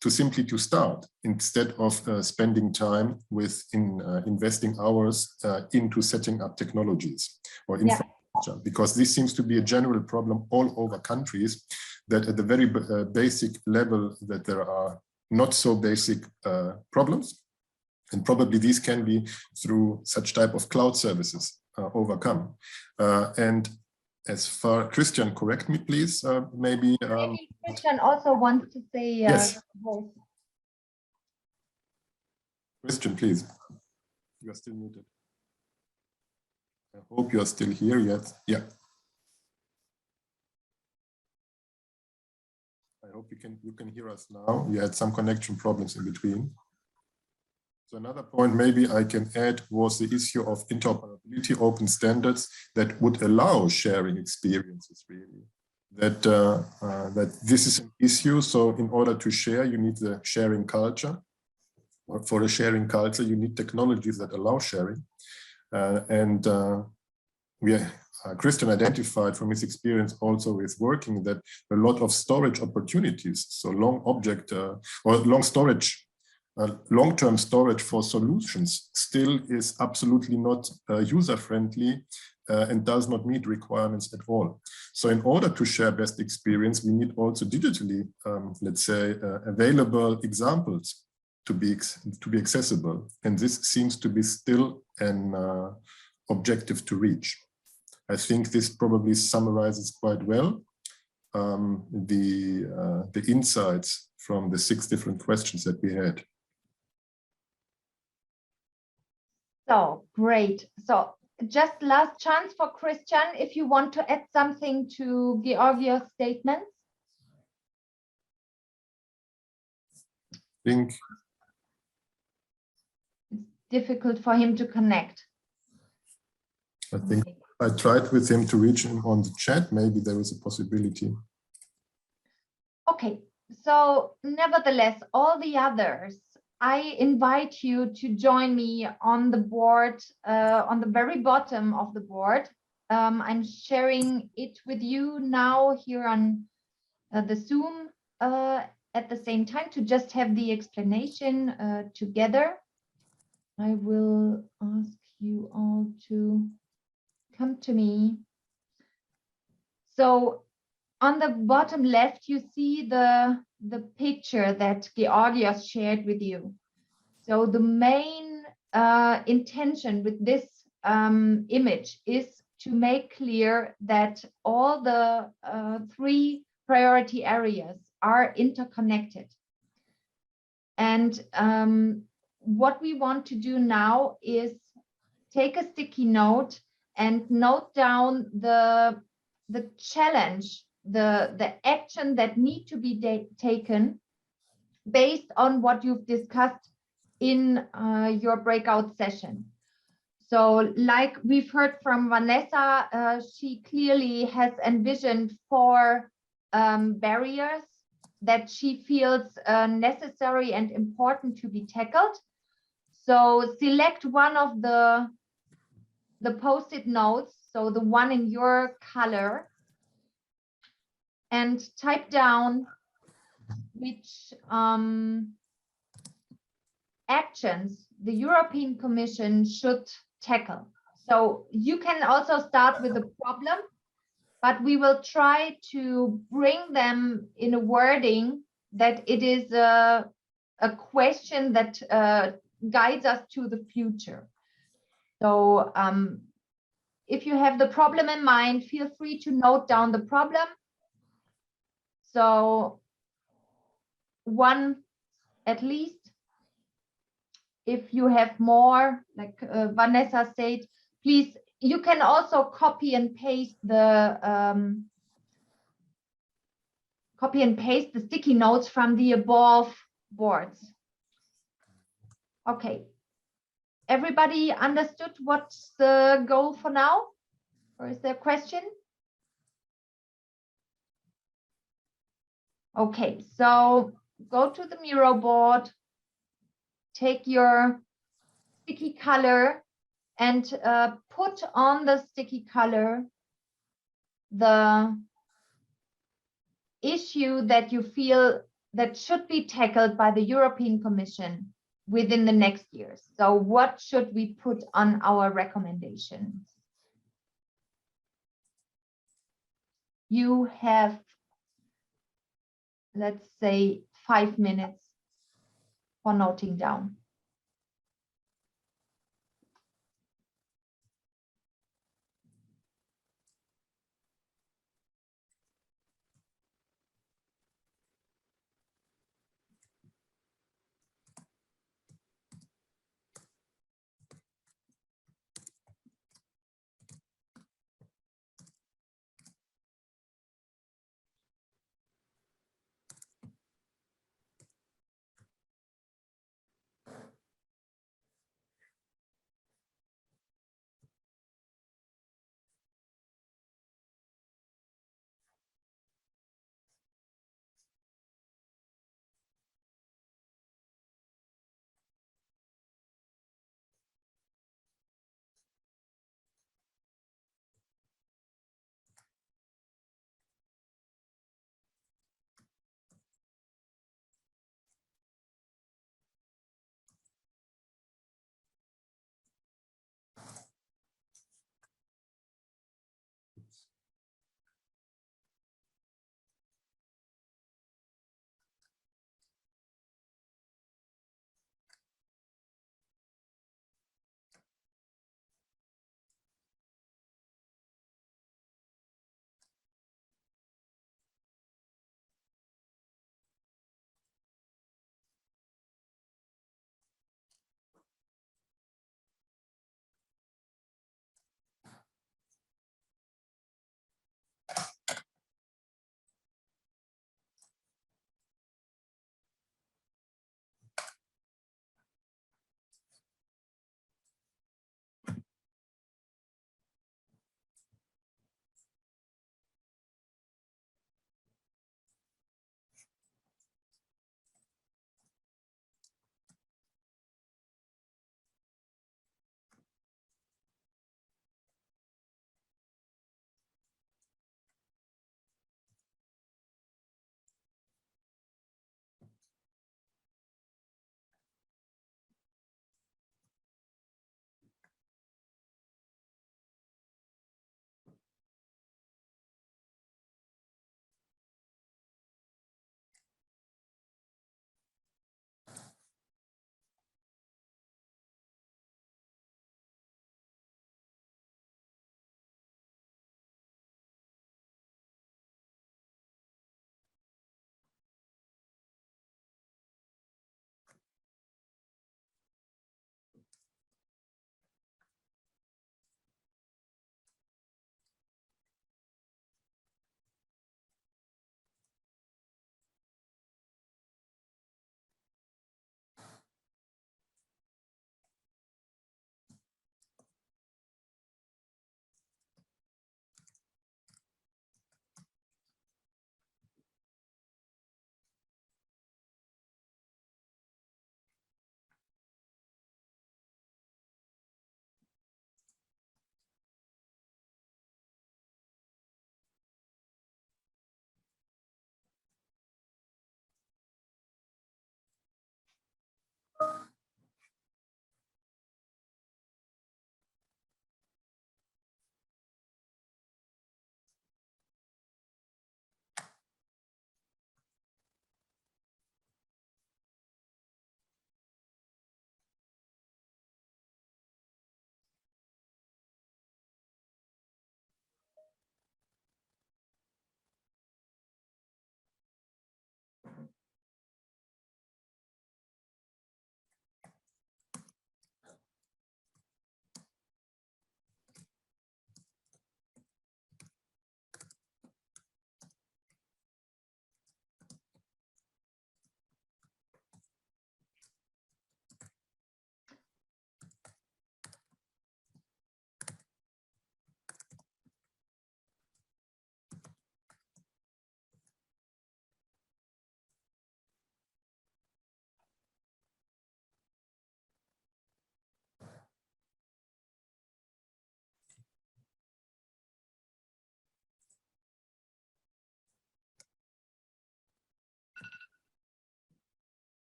to start, instead of spending time with investing hours into setting up technologies or infrastructure. infrastructure, because this seems to be a general problem all over countries, that at the very basic level that there are not so basic problems. And probably these can be through such type of cloud services overcome. And as far, Christian, correct me, please, maybe. Maybe Christian also wants to say yes. voice. Christian, please. You are still muted. I hope you are still here yet. Yeah. I hope you can hear us now. We had some connection problems in between. So another point maybe I can add was the issue of interoperability, open standards that would allow sharing experiences, really. That, that this is an issue. So in order to share, you need the sharing culture. For a sharing culture, you need technologies that allow sharing. Christian identified from his experience also with working that a lot of storage opportunities, so long object or long storage, long-term storage for solutions still is absolutely not user-friendly and does not meet requirements at all. So in order to share best experience, we need also digitally, let's say, available examples to be accessible. And this seems to be still an objective to reach. I think this probably summarizes quite well the insights from the 6 different questions that we had. So great. So just last chance for Christian, if you want to add something to Georgios' statements. I think it's difficult for him to connect. I think I tried with him to reach him on the chat. Maybe there is a possibility. Okay, so nevertheless, all the others, I invite you to join me on the board, on the very bottom of the board. I'm sharing it with you now here on the Zoom at the same time to just have the explanation together. I will ask you all to come to me. So on the bottom left, you see the picture that Georgios shared with you. So the main intention with this image is to make clear that all the 3 priority areas are interconnected. And what we want to do now is take a sticky note and note down the challenge, the action that need to be taken based on what you've discussed in your breakout session. So like we've heard from Vanessa, she clearly has envisioned 4 barriers that she feels necessary and important to be tackled. So select one of the post-it notes, so the one in your color, and type down which actions the European Commission should tackle. So you can also start with a problem, but we will try to bring them in a wording that it is a question that guides us to the future. So if you have the problem in mind, feel free to note down the problem. So 1 at least. If you have more, like Vanessa said, please, you can also copy and paste the sticky notes from the above boards. Okay. Everybody understood what's the goal for now? Or is there a question? Okay, so go to the Miro board, take your sticky color and put on the sticky color the issue that you feel that should be tackled by the European Commission within the next years. So what should we put on our recommendations? you have, let's say, 5 minutes for noting down.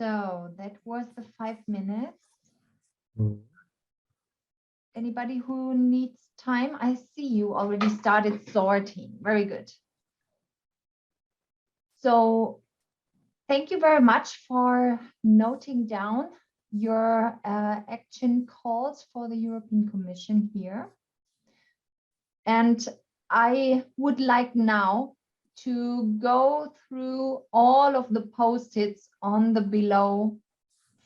So that was the 5 minutes. Anybody who needs time? I see you already started sorting. Very good. So thank you very much for noting down your action calls for the European Commission here. And I would like now to go through all of the post-its on the below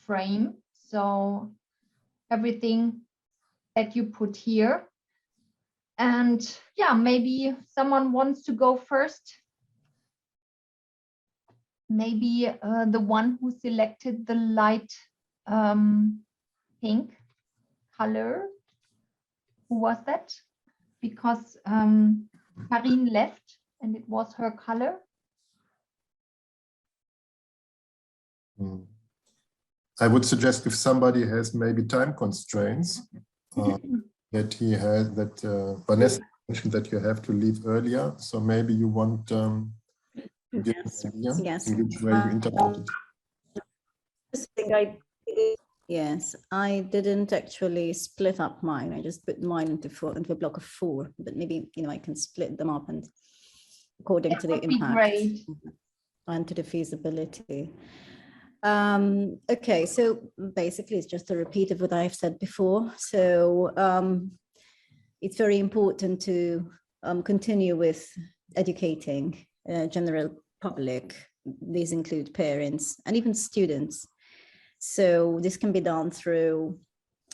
frame. So everything that you put here. And yeah, maybe someone wants to go first. Maybe the one who selected the light pink color. Who was that? Because Karine left and it was her color. I would suggest if somebody has maybe time constraints, that he has, that Vanessa mentioned that you have to leave earlier. So maybe you want to give an idea Yes. in which way you interpret it. Yes, I didn't actually split up mine. I just put mine into a block of 4, but maybe, you know, I can split them up and according to the impact and to the feasibility. Okay, so basically it's just a repeat of what I've said before. So it's very important to continue with educating general public. These include parents and even students. So this can be done through,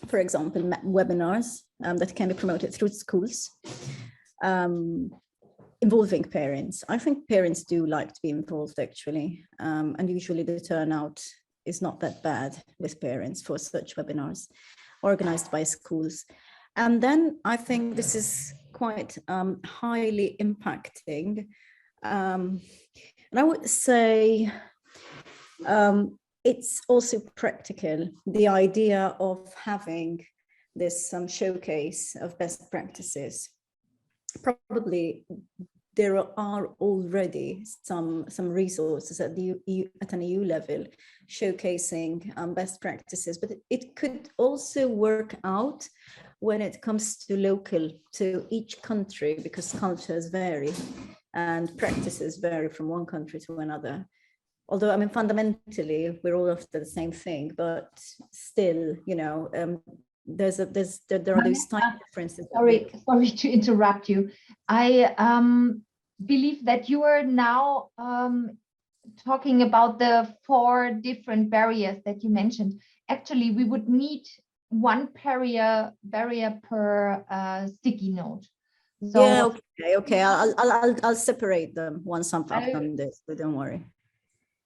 for example, webinars that can be promoted through schools, involving parents. I think parents do like to be involved actually, and usually the turnout is not that bad with parents for such webinars organized by schools. And then I think this is quite highly impacting. And I would say, it's also practical, the idea of having this showcase of best practices. Probably there are already some resources at the at an EU level showcasing best practices, but it could also work out when it comes to local, to each country, because cultures vary and practices vary from one country to another. Although, I mean, fundamentally, we're all after the same thing, but still, you know, there are those tiny differences. Sorry to interrupt you. I believe that you are now talking about the 4 different barriers that you mentioned. Actually, we would need one barrier per sticky note. So, yeah, okay. I'll separate them once I've done this, so don't worry.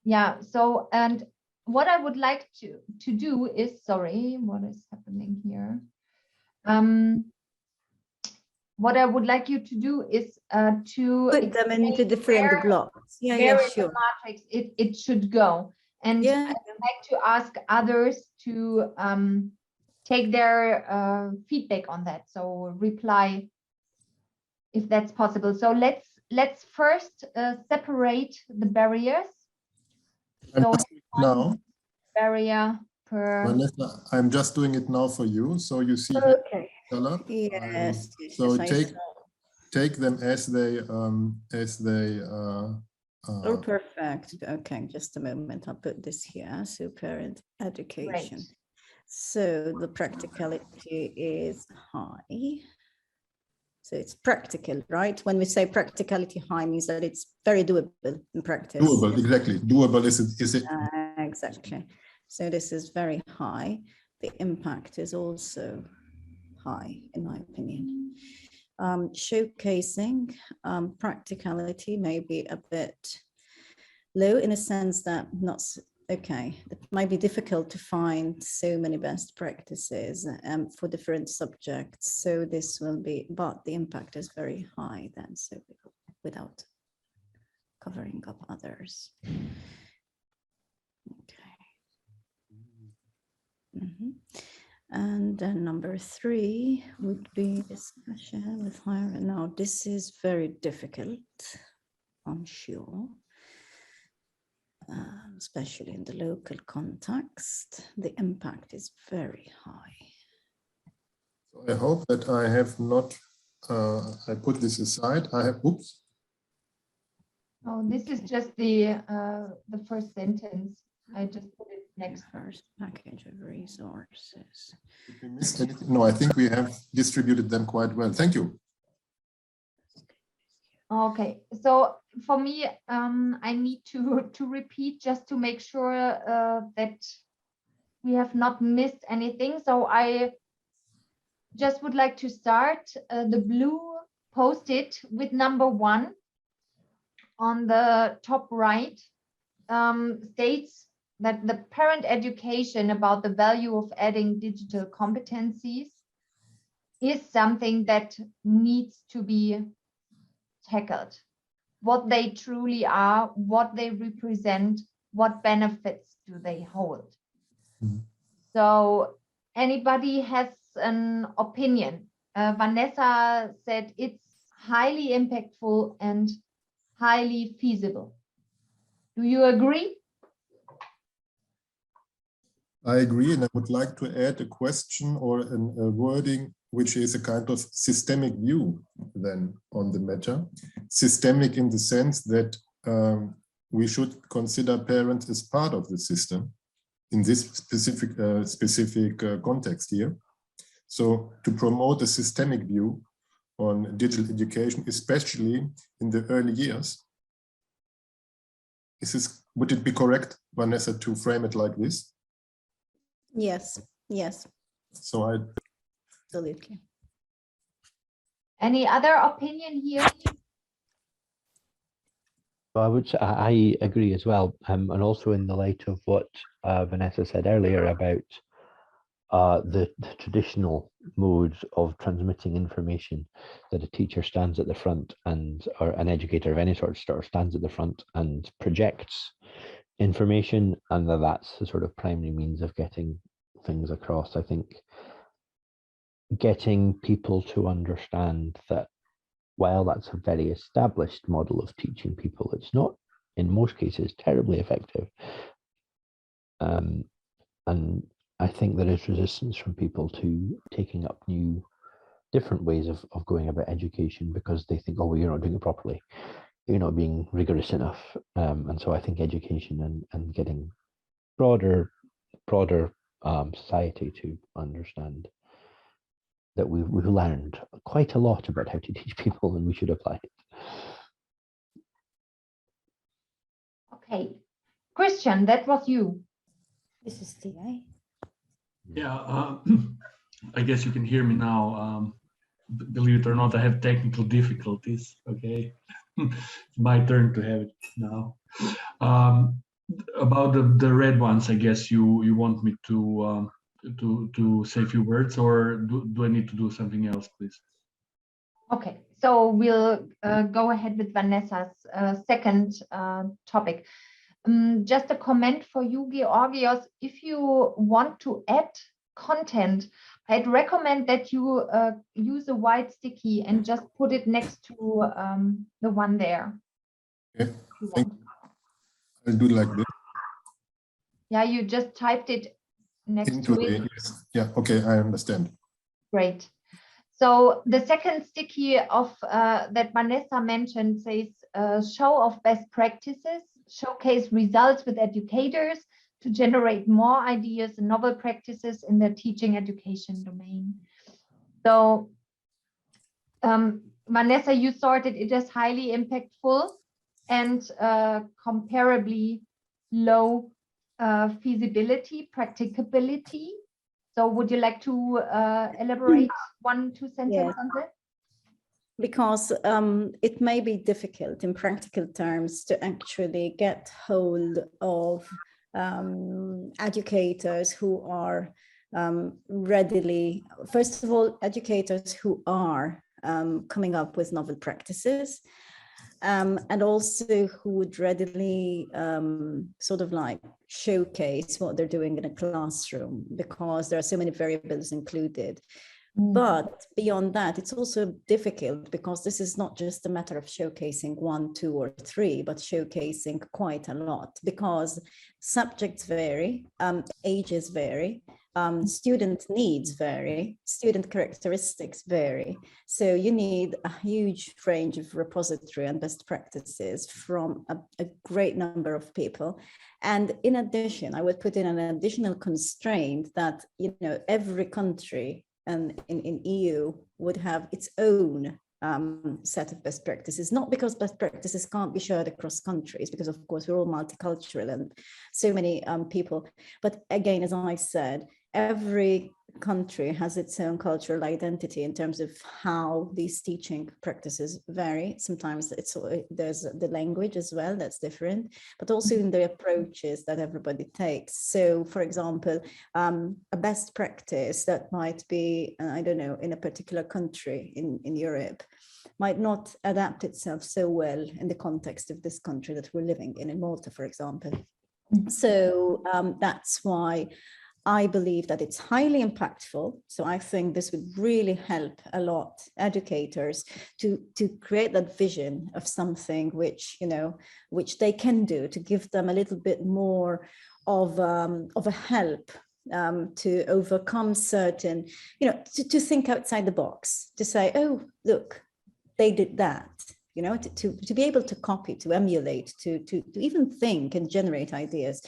Yeah, so, and what I would like to do is, sorry, what is happening here? What I would like you to do is to put them into different blocks. Yeah, sure. Matrix it should go. And yeah. I'd like to ask others to take their feedback on that. So reply if that's possible. So let's first separate the barriers. So now, barrier per. Vanessa, I'm just doing it now for you, so you see. Okay. Color. Yes. So take them as they. Oh, perfect. Okay, just a moment. I'll put this here. So parent education. Right. So the practicality is high. So it's practical, right? When we say practicality high, means that it's very doable in practice. Doable, exactly. Doable is it? Exactly. So this is very high. The impact is also high, in my opinion. Showcasing practicality may be a bit low in a sense that it might be difficult to find so many best practices for different subjects. So this will be, but the impact is very high then, so without covering up others. Okay. Mm-hmm. And then number 3 would be discussion with higher. Now this is very difficult, I'm sure. Especially in the local context, the impact is very high. So I hope that I have not, I put this aside. I have, oops. Oh, this is just the first sentence. I just put it next. First package of resources. Did we miss anything? No, I think we have distributed them quite well. Thank you. Okay, so for me, I need to repeat just to make sure that we have not missed anything. So I just would like to start the blue post-it with number 1 on the top right, states that the parent education about the value of adding digital competencies is something that needs to be tackled. What they truly are, what they represent, what benefits do they hold. So anybody has an opinion? Vanessa said it's highly impactful and highly feasible. Do you agree? I agree, and I would like to add a question or a wording which is a kind of systemic view then on the matter. Systemic in the sense that we should consider parents as part of the system in this specific context here. So to promote a systemic view on digital education, especially in the early years, would it be correct, Vanessa, to frame it like this? Yes, yes. So Absolutely. Any other opinion here? So I agree as well, and also in the light of what Vanessa said earlier about the traditional modes of transmitting information, that a teacher stands at the front or an educator of any sort stands at the front and projects information, and that's the sort of primary means of getting things across. I think getting people to understand that while that's a very established model of teaching people, it's not in most cases terribly effective. And I think there is resistance from people to taking up different ways of going about education, because they think, oh, well, you're not doing it properly. You're not being rigorous enough. And so I think education and getting broader society to understand that we've learned quite a lot about how to teach people, and we should apply it. Okay, Christian, that was you. This is TA. Yeah, I guess you can hear me now. Believe it or not, I have technical difficulties. Okay, it's my turn to have it now. About the red ones, I guess you want me to say a few words, or do I need to do something else, please? Okay, so we'll go ahead with Vanessa's second topic. Just a comment for you, Georgios. If you want to add content, I'd recommend that you use a white sticky and just put it next to the one there. okay. I'll do like this. Yeah, you just typed it next Into to it. Yeah, okay, I understand. Great. So the second sticky of that Vanessa mentioned says show of best practices, showcase results with educators to generate more ideas and novel practices in the teaching education domain. So Vanessa, you sorted it as highly impactful and comparably low feasibility, practicability. So would you like to elaborate 1-2 sentences on that? Because it may be difficult in practical terms to actually get hold of educators who are readily, first of all, educators who are coming up with novel practices, and also who would readily sort of like showcase what they're doing in a classroom, because there are so many variables included. But beyond that, it's also difficult because this is not just a matter of showcasing 1, 2, or 3, but showcasing quite a lot, because subjects vary, ages vary, student needs vary, student characteristics vary. So you need a huge range of repository and best practices from a great number of people. And in addition, I would put in an additional constraint that, you know, every country and in EU would have its own set of best practices, not because best practices can't be shared across countries, because of course we're all multicultural and so many people. But again, as I said, every country has its own cultural identity in terms of how these teaching practices vary. Sometimes there's the language as well that's different, but also in the approaches that everybody takes. So for example, a best practice that might be, I don't know, in a particular country in Europe might not adapt itself so well in the context of this country that we're living in Malta, for example. So that's why I believe that it's highly impactful. So I think this would really help a lot educators to create that vision of something which, you know, which they can do to give them a little bit more of a help to overcome certain, you know, to think outside the box, to say, oh, look, they did that, you know, to be able to copy, to emulate, to even think and generate ideas.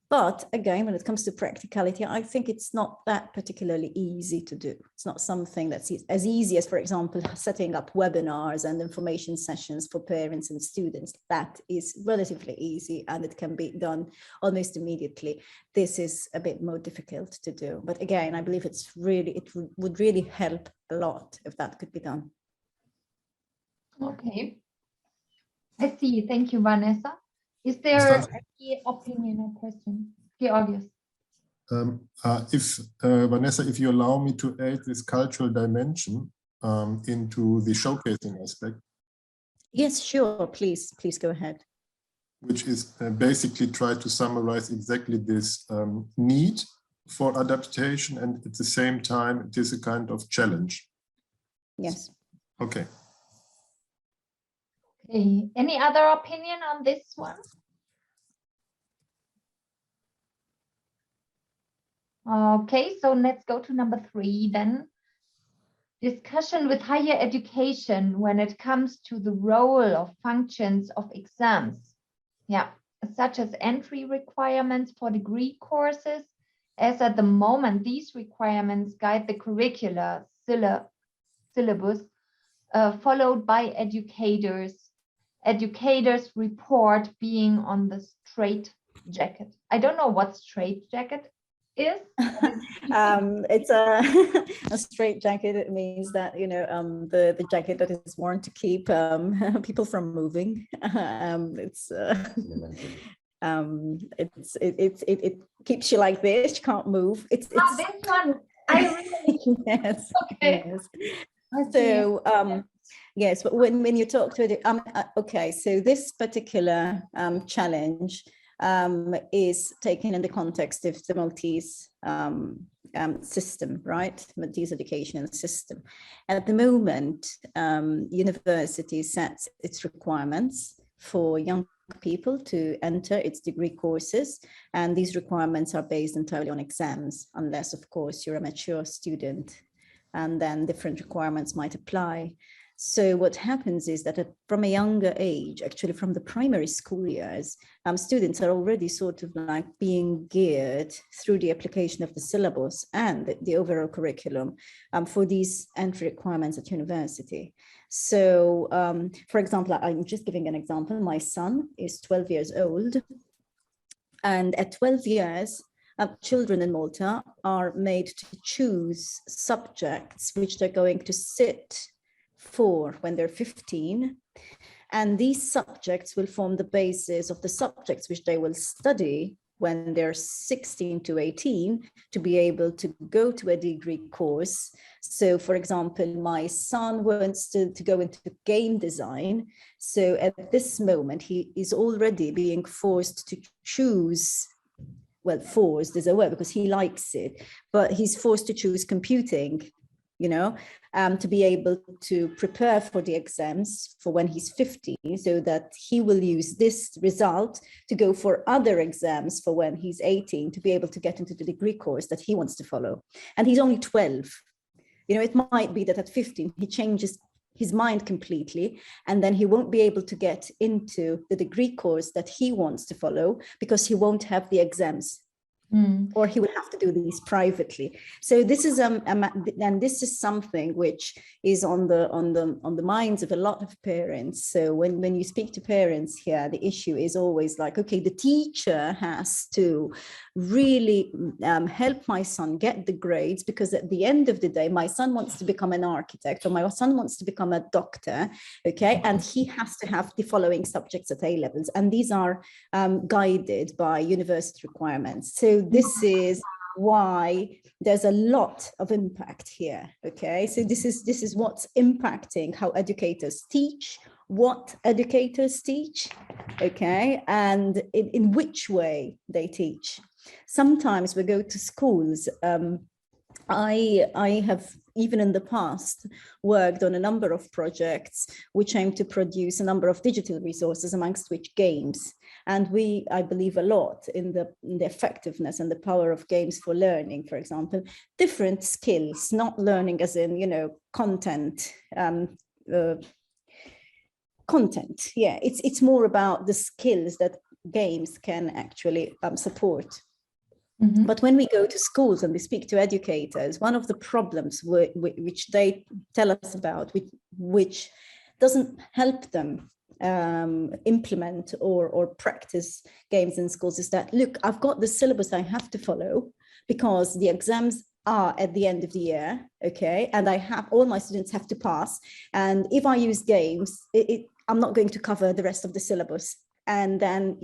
But again, when it comes to practicality, I think it's not that particularly easy to do. It's not something that's as easy as, for example, setting up webinars and information sessions for parents and students. That is relatively easy and it can be done almost immediately. This is a bit more difficult to do. But again, I believe it would really help a lot if that could be done. Okay. I see. Thank you, Vanessa. Is there any opinion or question? Georgios. Vanessa, if you allow me to add this cultural dimension into the showcasing aspect. Yes, sure. Please go ahead. Which is basically try to summarize exactly this need for adaptation, and at the same time, it is a kind of challenge. Yes. Okay. Okay. Any other opinion on this one? Okay, so let's go to number 3 then. Discussion with higher education when it comes to the role of functions of exams. Yeah, such as entry requirements for degree courses, as at the moment these requirements guide the curricula syllabus followed by educators. Educators report being on the straight jacket. I don't know what straight jacket is. It's a straight jacket. It means that, you know, the jacket that is worn to keep people from moving. It keeps you like this. You can't move. It's this one. I really yes. Okay. Yes. So yes, but when you talk to it, okay, so this particular challenge is taken in the context of the Maltese system, right? Maltese education system. At the moment, university sets its requirements for young people to enter its degree courses, and these requirements are based entirely on exams, unless, of course, you're a mature student, and then different requirements might apply. So what happens is that from a younger age, actually from the primary school years, students are already sort of like being geared through the application of the syllabus and the overall curriculum for these entry requirements at university. So, for example, I'm just giving an example. My son is 12 years old, and at 12 years, children in Malta are made to choose subjects which they're going to sit for when they're 15, and these subjects will form the basis of the subjects which they will study when they're 16 to 18 to be able to go to a degree course. So for example, my son wants to go into game design. So at this moment, he is already being forced to choose, well, forced is a word because he likes it, but he's forced to choose computing to be able to prepare for the exams for when he's 50, so that he will use this result to go for other exams for when he's 18, to be able to get into the degree course that he wants to follow. And he's only 12. It might be that at 15, he changes his mind completely, and then he won't be able to get into the degree course that he wants to follow because he won't have the exams. Or he would have to do these privately. So this is and this is something which is on the minds of a lot of parents. So when you speak to parents here, the issue is always like, okay, the teacher has to really help my son get the grades, because at the end of the day, my son wants to become an architect, or my son wants to become a doctor, okay, and he has to have the following subjects at A levels, and these are guided by university requirements. So this is why there's a lot of impact here, okay? So this is what's impacting how educators teach, what educators teach, okay, and in which way they teach. Sometimes we go to schools. I have, even in the past, worked on a number of projects which aim to produce a number of digital resources, amongst which games. And I believe a lot in the effectiveness and the power of games for learning, for example, different skills, not learning as in, content. Content, yeah, it's more about the skills that games can actually support. But when we go to schools and we speak to educators, one of the problems which they tell us about, which doesn't help them implement or practice games in schools, is that, look, I've got the syllabus I have to follow because the exams are at the end of the year, okay, and all my students have to pass, and if I use games, I'm not going to cover the rest of the syllabus, and then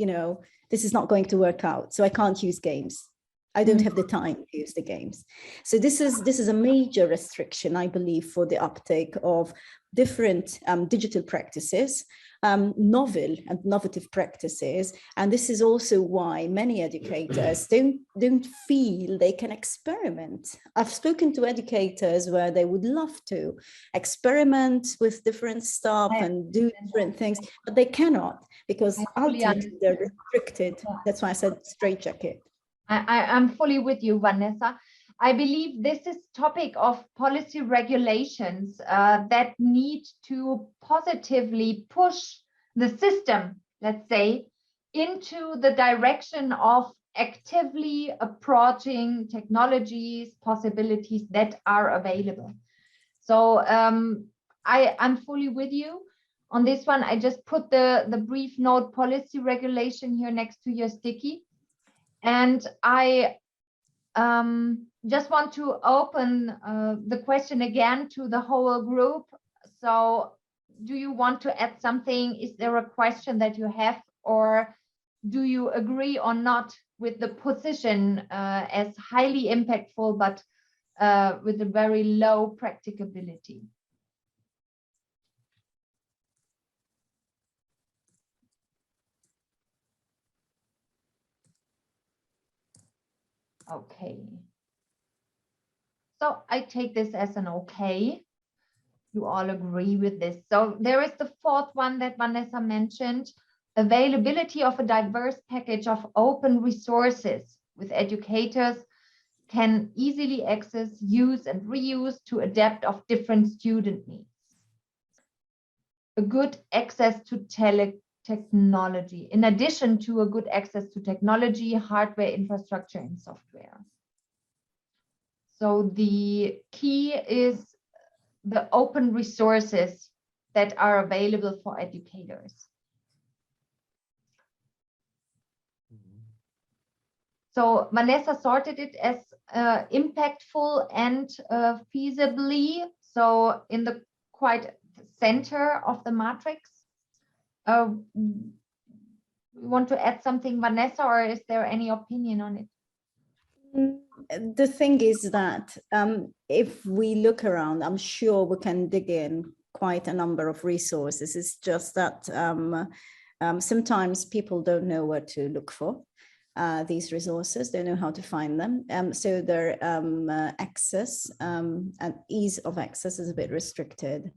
this is not going to work out, so I can't use games. I don't have the time to use the games. So this is a major restriction, I believe, for the uptake of different digital practices, novel and innovative practices. And this is also why many educators don't feel they can experiment. I've spoken to educators where they would love to experiment with different stuff and do different things, but they cannot, because ultimately they're restricted. That's why I said straitjacket. I'm fully with you, Vanessa. I believe this is topic of policy regulations that need to positively push the system, let's say, into the direction of actively approaching technologies, possibilities that are available. So I'm fully with you on this one. I just put the brief note policy regulation here next to your sticky. And I just want to open the question again to the whole group. So do you want to add something? Is there a question that you have, or do you agree or not with the position as highly impactful, but with a very low practicability? Okay. So I take this as an okay. You all agree with this. So there is the fourth one that Vanessa mentioned, availability of a diverse package of open resources with educators can easily access, use and reuse to adapt of different student needs. A good access to technology, in addition to a good access to technology, hardware, infrastructure, and software. So the key is the open resources that are available for educators. So Vanessa sorted it as impactful and feasibly, so in the quite center of the matrix. You want to add something, Vanessa, or is there any opinion on it? The thing is that if we look around, I'm sure we can dig in quite a number of resources. It's just that sometimes people don't know where to look for. these resources, they know how to find them. So their access and ease of access is a bit restricted.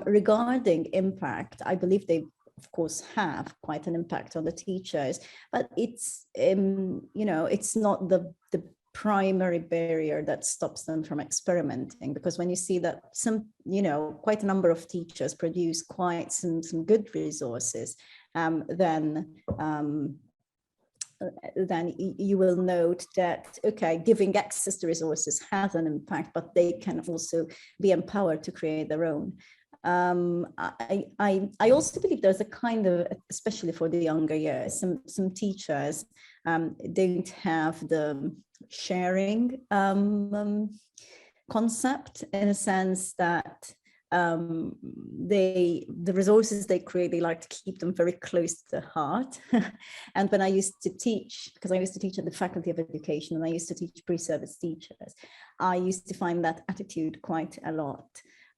Regarding impact, I believe they of course have quite an impact on the teachers, but it's it's not the primary barrier that stops them from experimenting, because when you see that some quite a number of teachers produce quite some good resources, then you will note that, okay, giving access to resources has an impact, but they can also be empowered to create their own. I also believe there's a kind of, especially for the younger years, some teachers don't have the sharing concept, in a sense that the resources they create, they like to keep them very close to the heart. And when I used to teach, because I used to teach at the Faculty of Education and I used to teach pre-service teachers, I used to find that attitude quite a lot.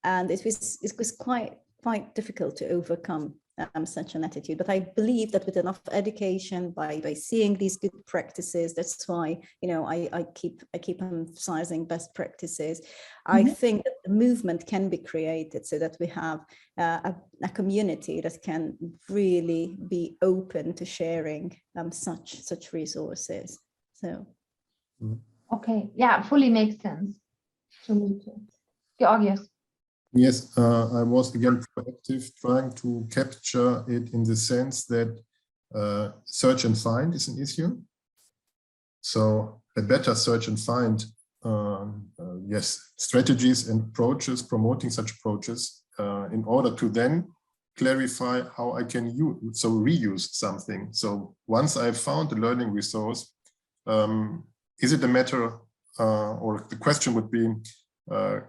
And it was quite difficult to overcome such an attitude. But I believe that with enough education, by seeing these good practices, that's why I keep emphasizing best practices. I think that the movement can be created so that we have a community that can really be open to sharing such resources. So. Okay, yeah, fully makes sense to me too. Georgios. Yes, I was again proactive, trying to capture it in the sense that search and find is an issue. So a better search and find, yes, strategies and approaches, promoting such approaches in order to then clarify how I can use, so reuse something. So once I've found a learning resource, is it a matter, or the question would be,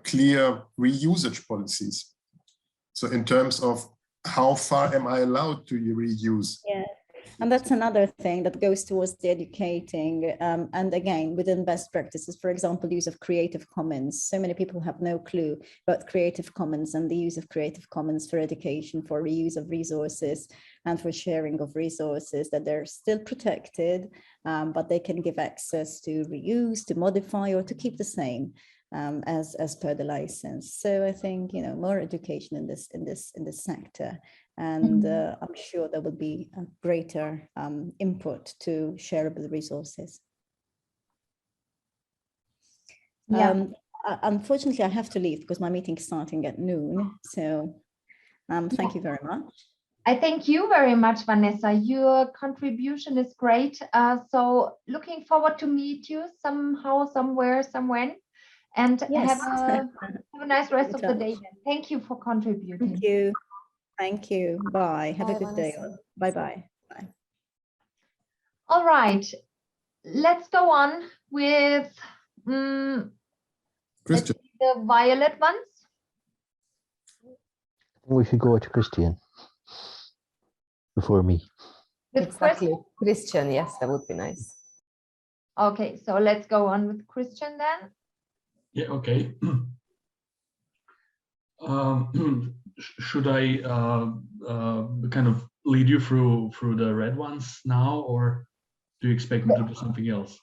clear reusage policies. So in terms of how far am I allowed to reuse? Yeah, and that's another thing that goes towards the educating. And again, within best practices, for example, use of Creative Commons. So many people have no clue about Creative Commons and the use of Creative Commons for education, for reuse of resources and for sharing of resources, that they're still protected, but they can give access to reuse, to modify, or to keep the same. As per the license. So I think more education in this sector, and I'm sure there will be a greater input to shareable resources. Yeah. Unfortunately, I have to leave because my meeting is starting at noon. So thank you very much. I thank you very much, Vanessa. Your contribution is great. So looking forward to meet you somehow, somewhere, somewhen. And yes. have a nice rest of the day. Thank you for contributing. Thank you. Thank you. Bye. Have a good day. Bye-bye. Bye. All right. Let's go on with Christian. the violet ones. We should go to Christian before me. With Exactly. Christian, yes, that would be nice. Okay, so let's go on with Christian then. Yeah, okay. Should I kind of lead you through the red ones now, or do you expect me to do something else?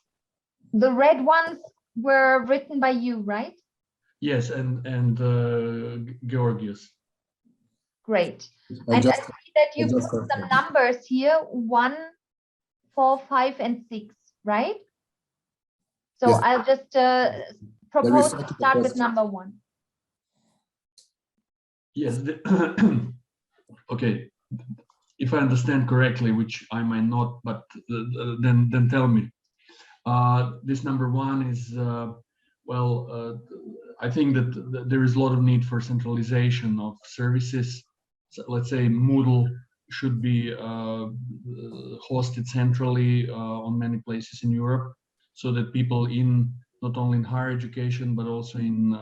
The red ones were written by you, right? Yes, and Georgios. Great. And I see that you put some numbers here, 1, 4, 5, and 6, right? So yes. I'll just propose to start with number 1. Yes. Okay. If I understand correctly, which I might not, but then tell me. This number 1 is I think that there is a lot of need for centralization of services. So let's say Moodle should be hosted centrally on many places in Europe, so that people not only in higher education but also in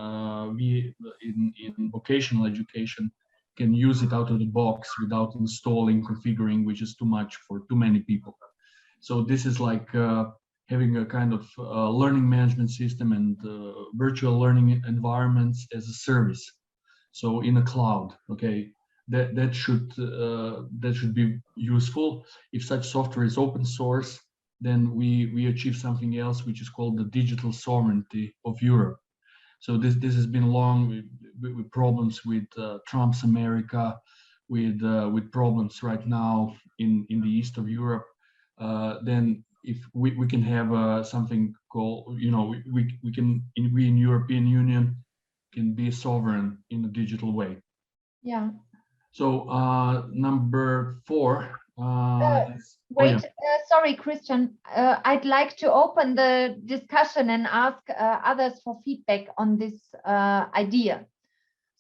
vocational education can use it out of the box without installing, configuring, which is too much for too many people. So this is like having a kind of learning management system and virtual learning environments as a service. So in a cloud, okay, that should be useful. If such software is open source, then we achieve something else, which is called the digital sovereignty of Europe. So this has been long with problems with Trump's America, with problems right now in the east of Europe. Then if we can have something called, we in European Union can be sovereign in a digital way. Yeah. So number 4. Wait, sorry, Christian. I'd like to open the discussion and ask others for feedback on this idea.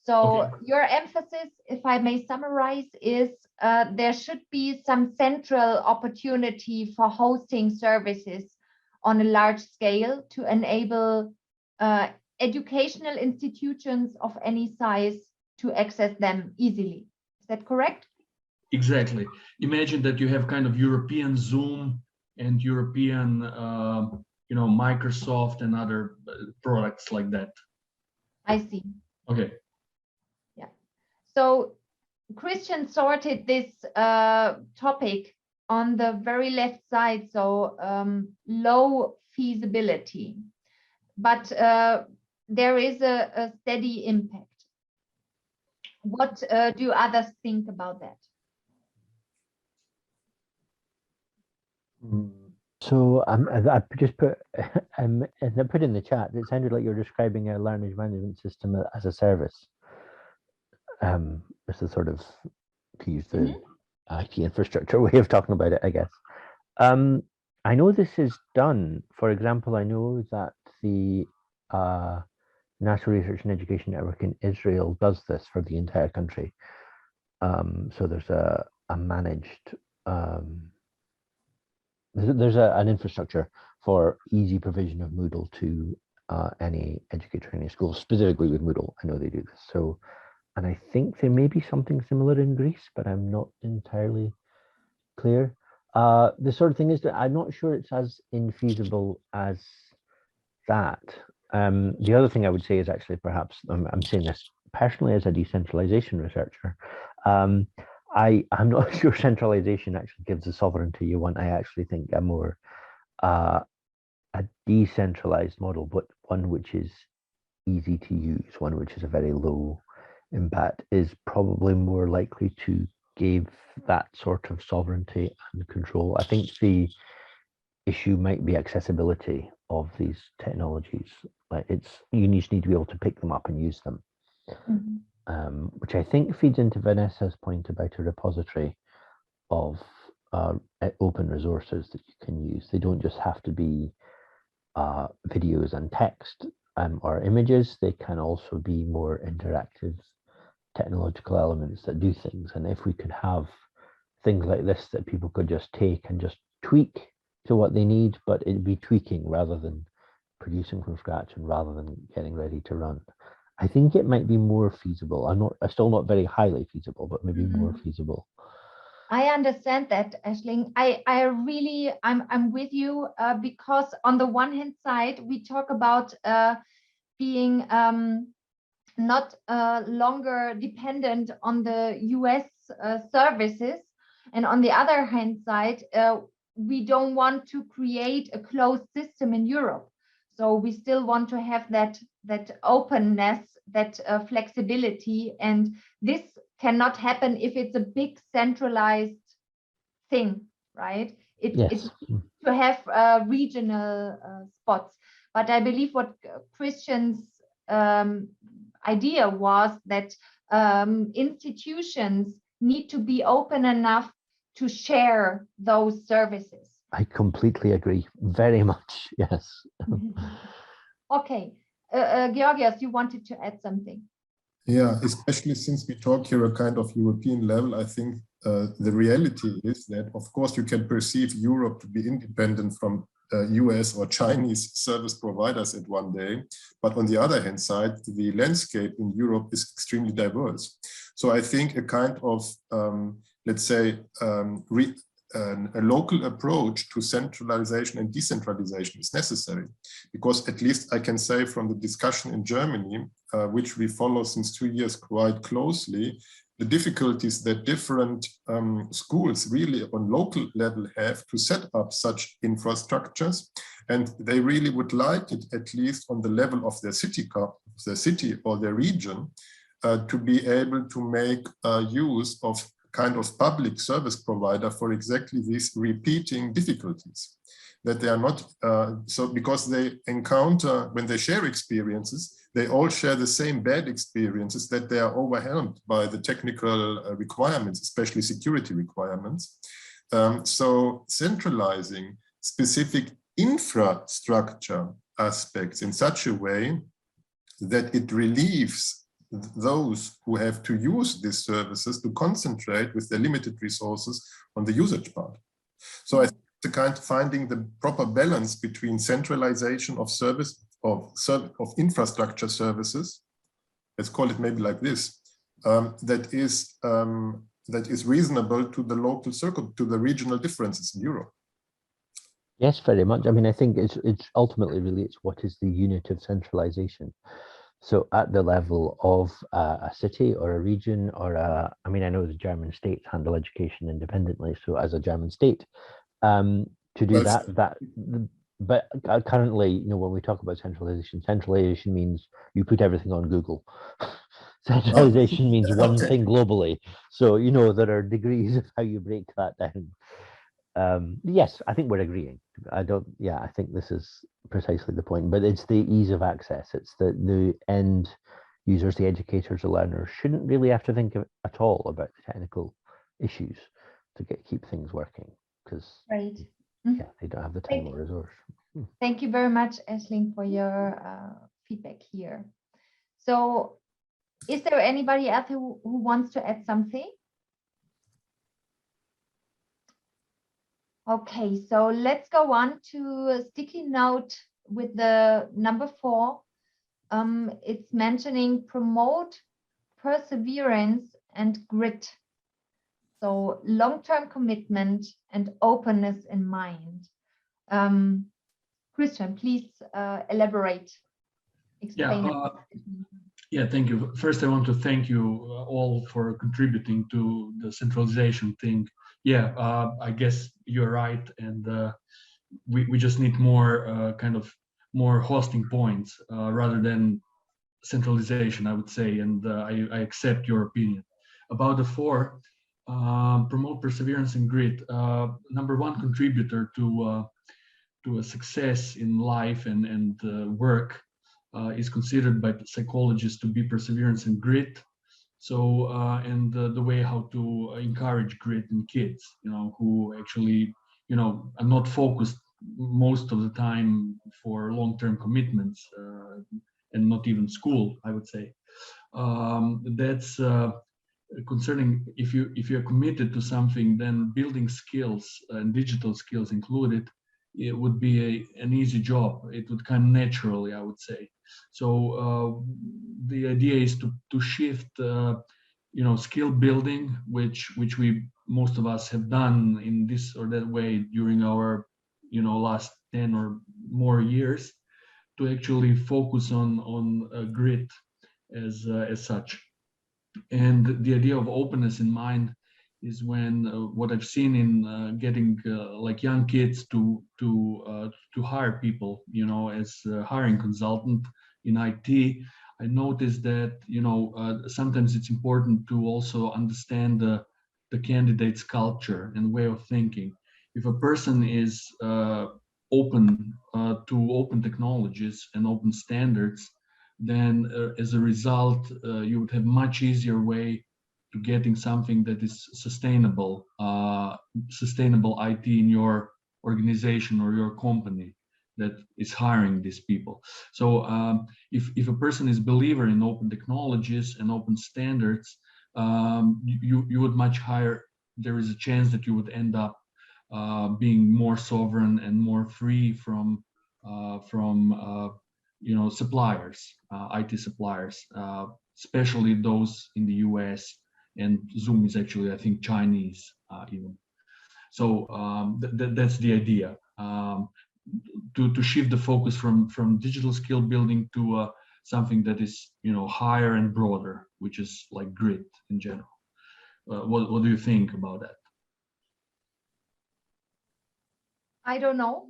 So Okay. your emphasis, if I may summarize, is there should be some central opportunity for hosting services on a large scale to enable educational institutions of any size to access them easily. Is that correct? Exactly. Imagine that you have kind of European Zoom and European, Microsoft and other products like that. I see. Okay. Yeah. So Christian sorted this topic on the very left side, so low feasibility, but there is a steady impact. What do others think about that? So I just put as I put in the chat, it sounded like you're describing a learning management system as a service. It's a sort of, to use the IT infrastructure way of talking about it, I guess. I know this is done. For example, I know that the National Research and Education Network in Israel does this for the entire country. So there's a managed there's an infrastructure for easy provision of Moodle to any educator in any school, specifically with Moodle. I know they do this. So, and I think there may be something similar in Greece, but I'm not entirely clear. The sort of thing is that I'm not sure it's as infeasible as that. The other thing I would say is actually, perhaps, I'm saying this personally as a decentralization researcher, I'm not sure centralization actually gives the sovereignty you want. I actually think a more a decentralized model, but one which is easy to use, one which is a very low impact, is probably more likely to give that sort of sovereignty and control. I think the issue might be accessibility of these technologies. Like you just need to be able to pick them up and use them. Mm-hmm. Which I think feeds into Vanessa's point about a repository of open resources that you can use. They don't just have to be videos and text or images. They can also be more interactive technological elements that do things. And if we could have things like this that people could just take and just tweak to what they need, but it'd be tweaking rather than producing from scratch and rather than getting ready to run, I think it might be more feasible. I'm still not very highly feasible, but maybe more feasible. I understand that, Aisling. I'm with you because on the one hand side, we talk about being not longer dependent on the US services. And on the other hand side, we don't want to create a closed system in Europe. So we still want to have that openness, that flexibility, and this cannot happen if it's a big centralized thing, right? It's to have regional spots. But I believe what Christian's idea was that institutions need to be open enough to share those services. I completely agree. Very much, yes. Okay. Georgios, you wanted to add something. Yeah, especially since we talk here a kind of European level, I think the reality is that, of course, you can perceive Europe to be independent from US or Chinese service providers at one day. But on the other hand side, the landscape in Europe is extremely diverse. So I think a kind of, let's say, a local approach to centralization and decentralization is necessary, because at least I can say from the discussion in Germany, which we follow since 2 years quite closely, the difficulties that different schools really on local level have to set up such infrastructures. And they really would like it, at least on the level of their city or their region, to be able to make use of kind of public service provider for exactly these repeating difficulties. That they are not, so because they encounter, when they share experiences, they all share the same bad experiences, that they are overwhelmed by the technical requirements, especially security requirements. So centralizing specific infrastructure aspects in such a way that it relieves those who have to use these services to concentrate with their limited resources on the usage part. So I think the kind of finding the proper balance between centralization of service of infrastructure services, let's call it maybe like this, that is reasonable to the local circle, to the regional differences in Europe. Yes, very much. I mean, I think it's ultimately really it's what is the unit of centralization. So at the level of a city or a region or I mean, I know the German states handle education independently. So as a German state, to do but currently, you know, when we talk about centralization means you put everything on Google. Centralization means one thing globally. So, you know, there are degrees of how you break that down. Yes, I think we're agreeing. I think this is precisely the point, but it's the ease of access. It's the end users, the educators, the learners shouldn't really have to think at all about the technical issues to keep things working, because they don't have the time or resource. Thank you very much, Aisling, for your feedback here. So is there anybody else who wants to add something? Okay, so let's go on to a sticky note with the number 4. It's mentioning promote perseverance and grit. So long-term commitment and openness in mind. Christian, please elaborate. Explain. Yeah, thank you. First, I want to thank you all for contributing to the centralization thing. Yeah, I guess you're right, and we just need more more hosting points rather than centralization, I would say, and I accept your opinion. About the 4, promote perseverance and grit. Number 1 contributor to a success in life and work is considered by psychologists to be perseverance and grit. So and the way how to encourage grit in kids, you know, who actually, you know, are not focused most of the time for long-term commitments and not even school, I would say. That's concerning if you're committed to something, then building skills and digital skills included, it would be an easy job. It would come naturally, I would say. So the idea is to shift, you know, skill building, which most of us have done in this or that way during our, you know, last 10 or more years, to actually focus on grit as such. And the idea of openness in mind is when what I've seen in getting like young kids to hire people, you know, as a hiring consultant in IT, I noticed that, you know, sometimes it's important to also understand the candidate's culture and way of thinking. If a person is open to open technologies and open standards, then as a result, you would have much easier way to getting something that is sustainable, sustainable IT in your organization or your company that is hiring these people. So if a person is believer in open technologies and open standards, you would much higher, there is a chance that you would end up being more sovereign and more free from you know, suppliers, IT suppliers, especially those in the US, and Zoom is actually, I think, Chinese even. So that's the idea, to shift the focus from digital skill building to something that is, you know, higher and broader, which is like grit in general. What do you think about that? I don't know.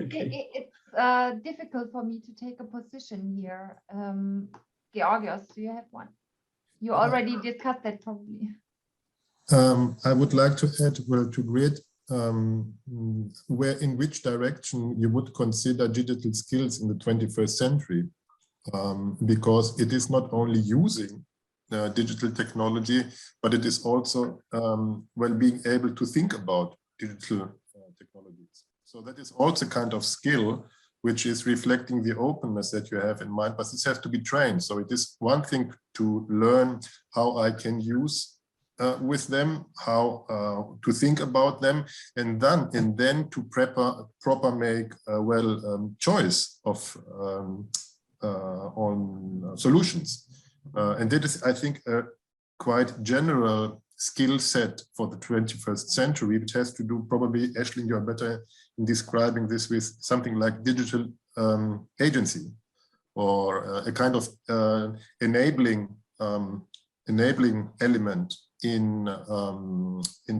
Okay. It's difficult for me to take a position here. Georgios, do you have one? You already discussed that probably. I would like to add, well, to grid, in which direction you would consider digital skills in the 21st century, because it is not only using digital technology, but it is also well, being able to think about digital technologies. So that is also kind of skill which is reflecting the openness that you have in mind, but this has to be trained. So it is one thing to learn how I can use with them, how to think about them, and then to proper make choice of on solutions. And that is, I think, a quite general skill set for the 21st century, which has to do, probably, Ashley, you're better in describing this, with something like digital agency, or a kind of enabling element in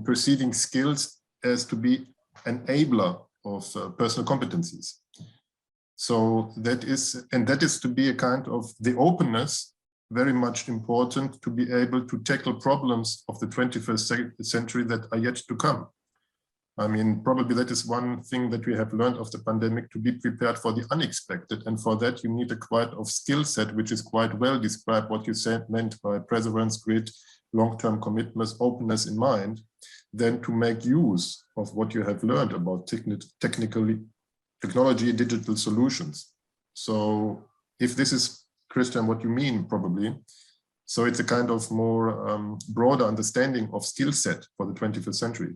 perceiving skills as to be enabler of personal competencies. So that is to be a kind of the openness, very much important, to be able to tackle problems of the 21st century that are yet to come. I mean, probably that is one thing that we have learned of the pandemic, to be prepared for the unexpected. And for that, you need a quite of skill set, which is quite well described, what you said meant by perseverance, grit, long-term commitments, openness in mind, then to make use of what you have learned about technology, digital solutions. So if this is, Christian, what you mean, probably, so it's a kind of more broader understanding of skill set for the 21st century.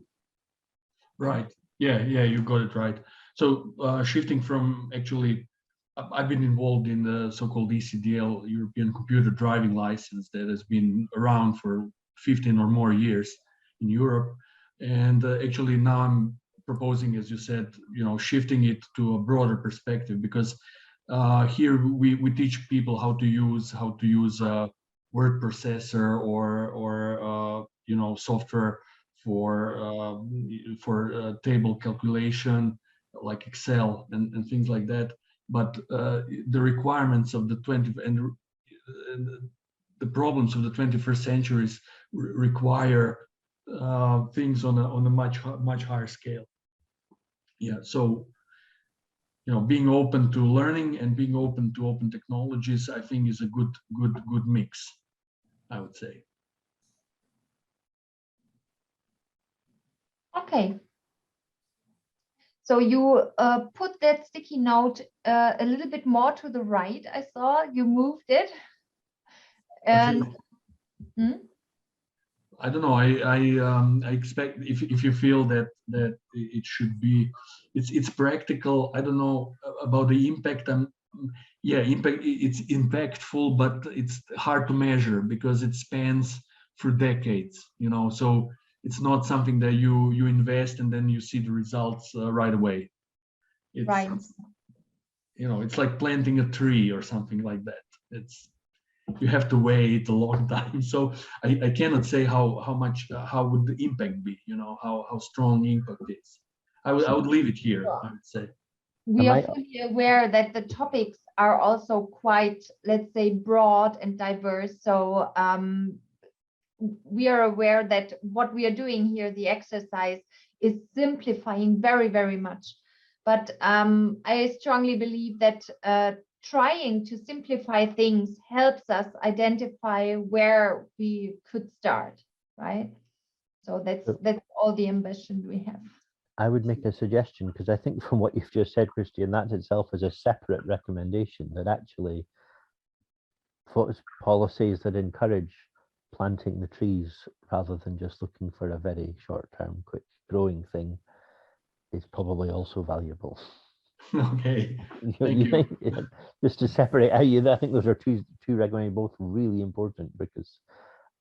Right. Yeah, you got it right. So shifting from, actually, I've been involved in the so-called ECDL, European Computer Driving License, that has been around for 15 or more years in Europe. And actually now I'm proposing, as you said, shifting it to a broader perspective, because here we teach people how to use a word processor or software for table calculation, like Excel and things like that. But the requirements of the the problems of the 21st centuries require things on a much higher scale. Yeah, so being open to learning and being open to open technologies, I think, is a good mix, I would say. Okay. So you put that sticky note a little bit more to the right. I saw you moved it. And okay. I don't know. I expect, if you feel that it should be, it's practical. I don't know about the impact. Impact. It's impactful, but it's hard to measure because it spans for decades. So it's not something that you invest and then you see the results right away. It's, right. It's like planting a tree or something like that. You have to wait a long time. So I cannot say how would the impact be, how strong the impact is. I would leave it here, I would say. We are fully aware that the topics are also quite, let's say, broad and diverse. So we are aware that what we are doing here, the exercise, is simplifying very, very much. But I strongly believe that trying to simplify things helps us identify where we could start, right? So that's all the ambition we have. I would make a suggestion, because I think from what you've just said, Christian, that itself is a separate recommendation, that actually policies that encourage planting the trees rather than just looking for a very short-term, quick growing thing is probably also valuable. Okay. You think, just to separate out, I think those are two recommendations, both really important, because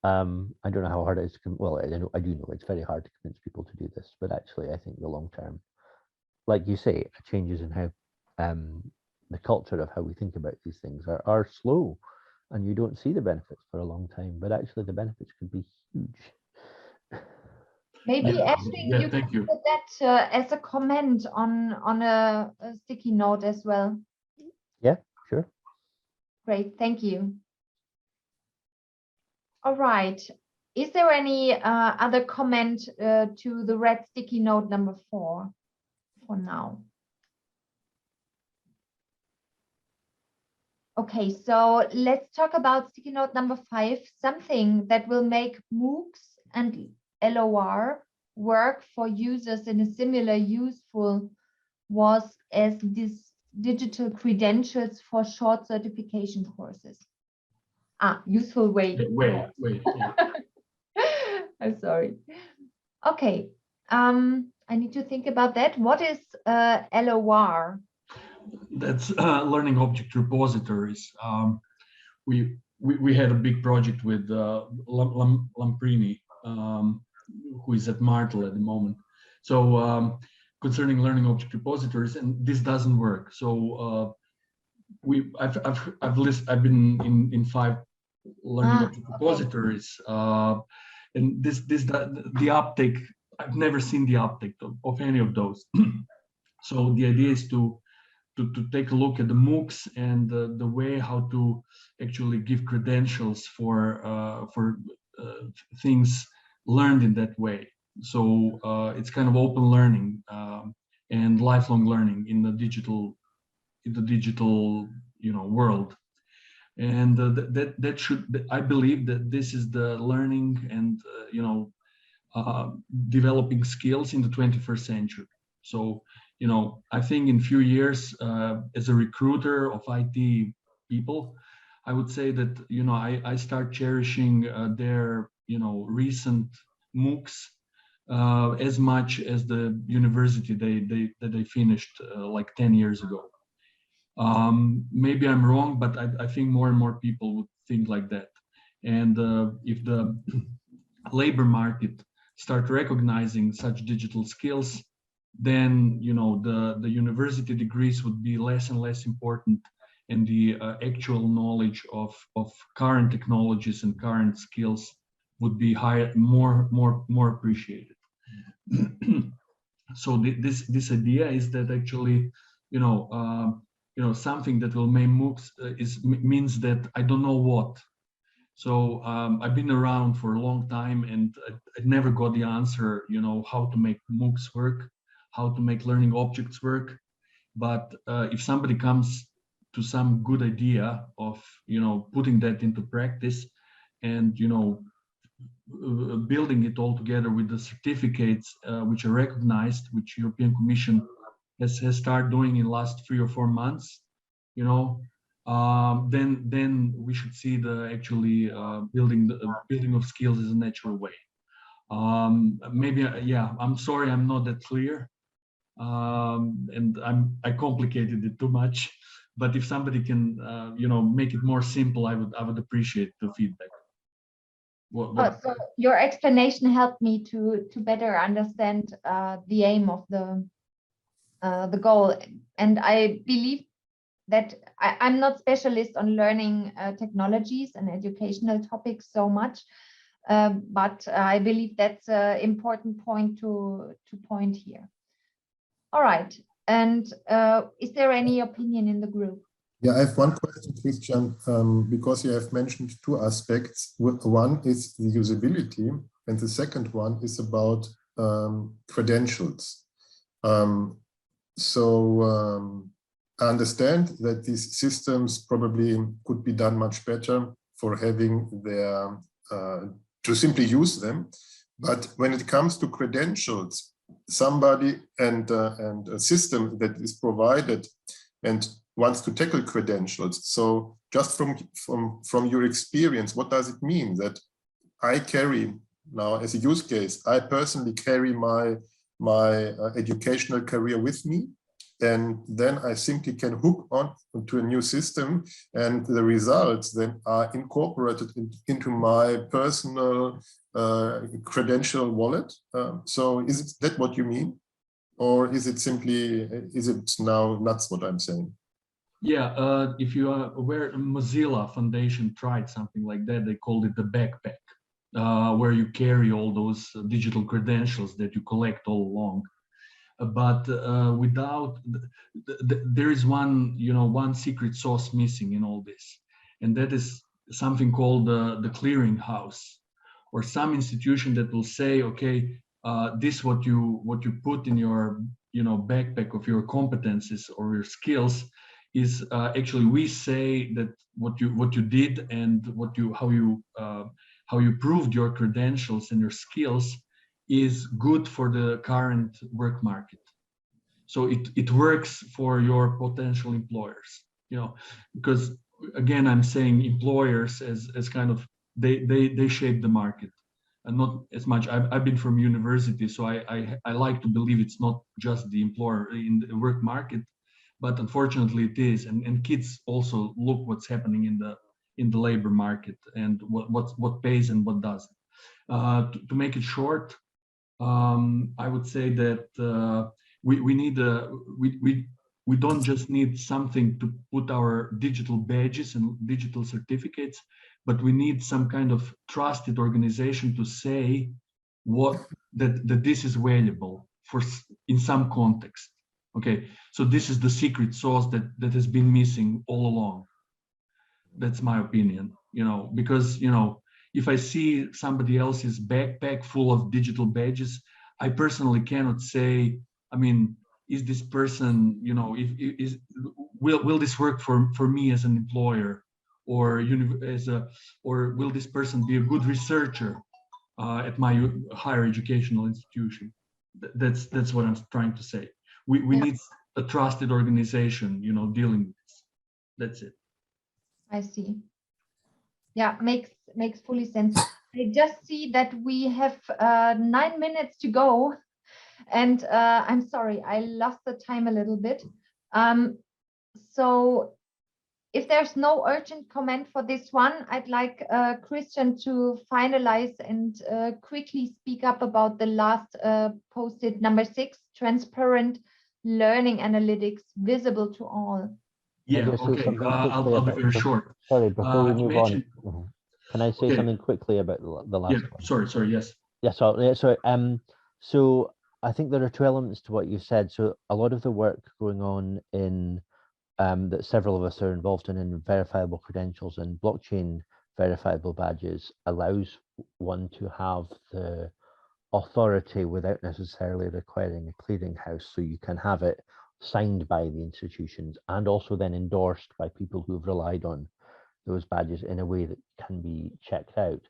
I don't know how hard it is to, well, I do know it's very hard to convince people to do this, but actually I think the long term, like you say, changes in how the culture of how we think about these things are slow. and you don't see the benefits for a long time, but actually the benefits could be huge. Maybe Yeah, Ashling, yeah, you can thank you. put that as a comment on a sticky note as well. Yeah, sure. Great, thank you. All right. Is there any other comment to the red sticky note number 4 for now? Okay, so let's talk about sticky note number 5, something that will make MOOCs and LOR work for users in a similar useful was as this digital credentials for short certification courses. Useful way. Wait. Yeah. I'm sorry. Okay, I need to think about that. What is LOR? That's learning object repositories. We had a big project with Lamprini, who is at Martel at the moment. So concerning learning object repositories, and this doesn't work. So I've been in 5 learning object repositories, and the uptake, I've never seen the uptake of any of those. So the idea is to take a look at the MOOCs and the way how to actually give credentials for things learned in that way. So it's kind of open learning and lifelong learning in the digital world. And that should, I believe that this is the learning and developing skills in the 21st century. So I think in few years, as a recruiter of IT people, I would say that I start cherishing their recent MOOCs as much as the university that they finished like 10 years ago. Maybe I'm wrong, but I think more and more people would think like that. And if the labor market start recognizing such digital skills, then the university degrees would be less and less important, and the actual knowledge of current technologies and current skills would be higher, more appreciated. So this idea is that actually something that will make MOOCs means that I don't know what. So I've been around for a long time, and I never got the answer, how to make MOOCs work, how to make learning objects work. But if somebody comes to some good idea of, putting that into practice and, building it all together with the certificates which are recognized, which European Commission has started doing in the last 3 or 4 months, then we should see the actually building of skills as a natural way. Maybe, yeah, I'm sorry, I'm not that clear. And I complicated it too much, but if somebody can, make it more simple, I would appreciate the feedback. So your explanation helped me to better understand the aim of the goal, and I believe that I'm not specialist on learning technologies and educational topics so much, but I believe that's an important point to point here. All right, and is there any opinion in the group? Yeah, I have one question, Christian, because you have mentioned 2 aspects. One is the usability, and the second one is about credentials. I understand that these systems probably could be done much better for having their, to simply use them. But when it comes to credentials, somebody and a system that is provided and wants to tackle credentials. So just from your experience, what does it mean that I carry now as a use case, I personally carry my educational career with me, and then I simply can hook on to a new system, and the results then are incorporated into my personal credential wallet. So is that what you mean? Or is it simply, is it now nuts what I'm saying? Yeah, if you are aware, Mozilla Foundation tried something like that. They called it the backpack, where you carry all those digital credentials that you collect all along. But without, there is one, one secret sauce missing in all this, and that is something called the clearinghouse, or some institution that will say, okay, this what you put in your backpack of your competencies or your skills is actually, we say that what you did and how you proved your credentials and your skills is good for the current work market. So it works for your potential employers, because again, I'm saying employers as kind of, they shape the market, and not as much. I've been from university, so I like to believe it's not just the employer in the work market, but unfortunately it is. And kids also look what's happening in the labor market, and what pays and what doesn't. To make it short, I would say that we need we don't just need something to put our digital badges and digital certificates, but we need some kind of trusted organization to say that this is valuable for in some context. Okay, so this is the secret sauce that has been missing all along. That's my opinion, because if I see somebody else's backpack full of digital badges, I personally cannot say, I mean, is this person, will this work for me as an employer, or or will this person be a good researcher at my higher educational institution? That's what I'm trying to say. We need a trusted organization, dealing with this. That's it. I see. Yeah, makes fully sense. I just see that we have 9 minutes to go, and I'm sorry, I lost the time a little bit. So if there's no urgent comment for this one, I'd like Christian to finalize and quickly speak up about the last posted number 6, transparent learning analytics visible to all. Yeah, okay. I'll be very short. Sorry, before we move on, can I say something quickly about the last one? Sorry, yes. Yes, sorry. So I think there are 2 elements to what you said. So a lot of the work going on in that several of us are involved in verifiable credentials and blockchain verifiable badges allows one to have the authority without necessarily requiring a clearinghouse. So you can have it signed by the institutions and also then endorsed by people who have relied on those badges in a way that can be checked out.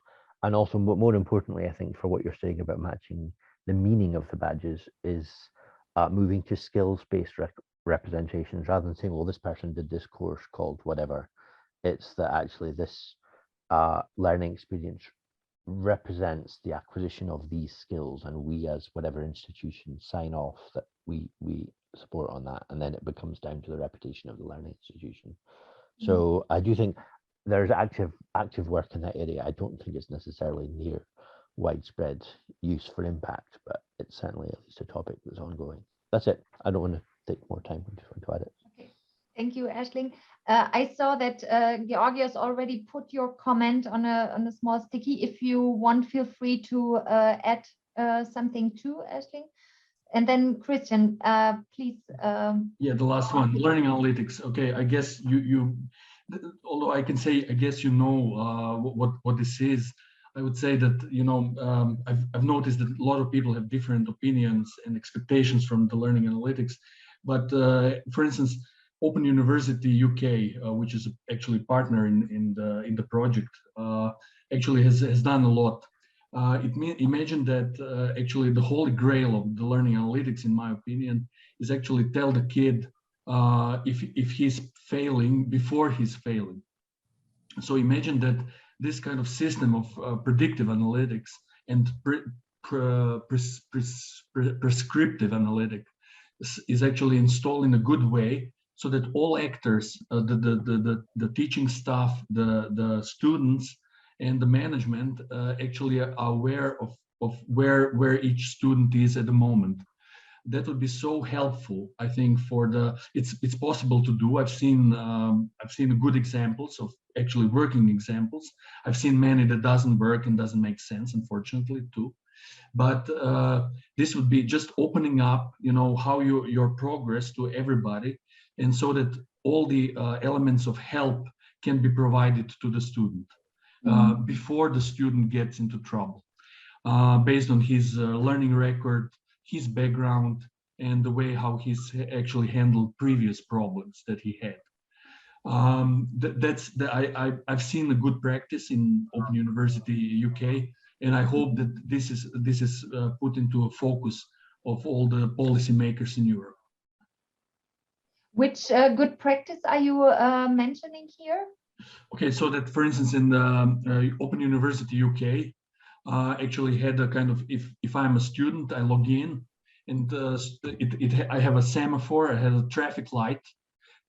And also, more importantly, I think, for what you're saying about matching the meaning of the badges is moving to skills-based representations rather than saying, well, this person did this course called whatever. It's that actually this learning experience represents the acquisition of these skills, and we as whatever institution sign off that we support on that, and then it becomes down to the reputation of the learning institution. So I do think there's active work in that area. I don't think it's necessarily near widespread use for impact, but it's certainly at least a topic that's ongoing. That's it. I don't want to take more time. I just want to add it. Okay. Thank you, Aisling. I saw that Georgios already put your comment on a small sticky. If you want, feel free to add something too, Aisling. And then Christian, please. Yeah, the last one, learning analytics. Okay, I guess you although I can say, I guess what this is. I would say that I've noticed that a lot of people have different opinions and expectations from the learning analytics. But for instance, Open University UK, which is actually a partner in the project, actually has done a lot. Imagine that actually the holy grail of the learning analytics, in my opinion, is actually tell the kid if he's failing before he's failing. So imagine that this kind of system of predictive analytics and prescriptive analytics is actually installed in a good way, so that all actors, the teaching staff, the students, and the management actually are aware of where each student is at the moment. that would be so helpful. I think for the it's possible to do. I've seen good examples of actually working examples. I've seen many that doesn't work and doesn't make sense, unfortunately, too. But this would be just opening up, how your progress to everybody, and so that all the elements of help can be provided to the student before the student gets into trouble, based on his learning record, his background, and the way how he's actually handled previous problems that he had. I've seen a good practice in Open University UK, and I hope that this is put into a focus of all the policymakers in Europe. Which good practice are you mentioning here? Okay, so that, for instance, in the Open University UK, actually had a kind of, if I'm a student, I log in, and I have a semaphore, I have a traffic light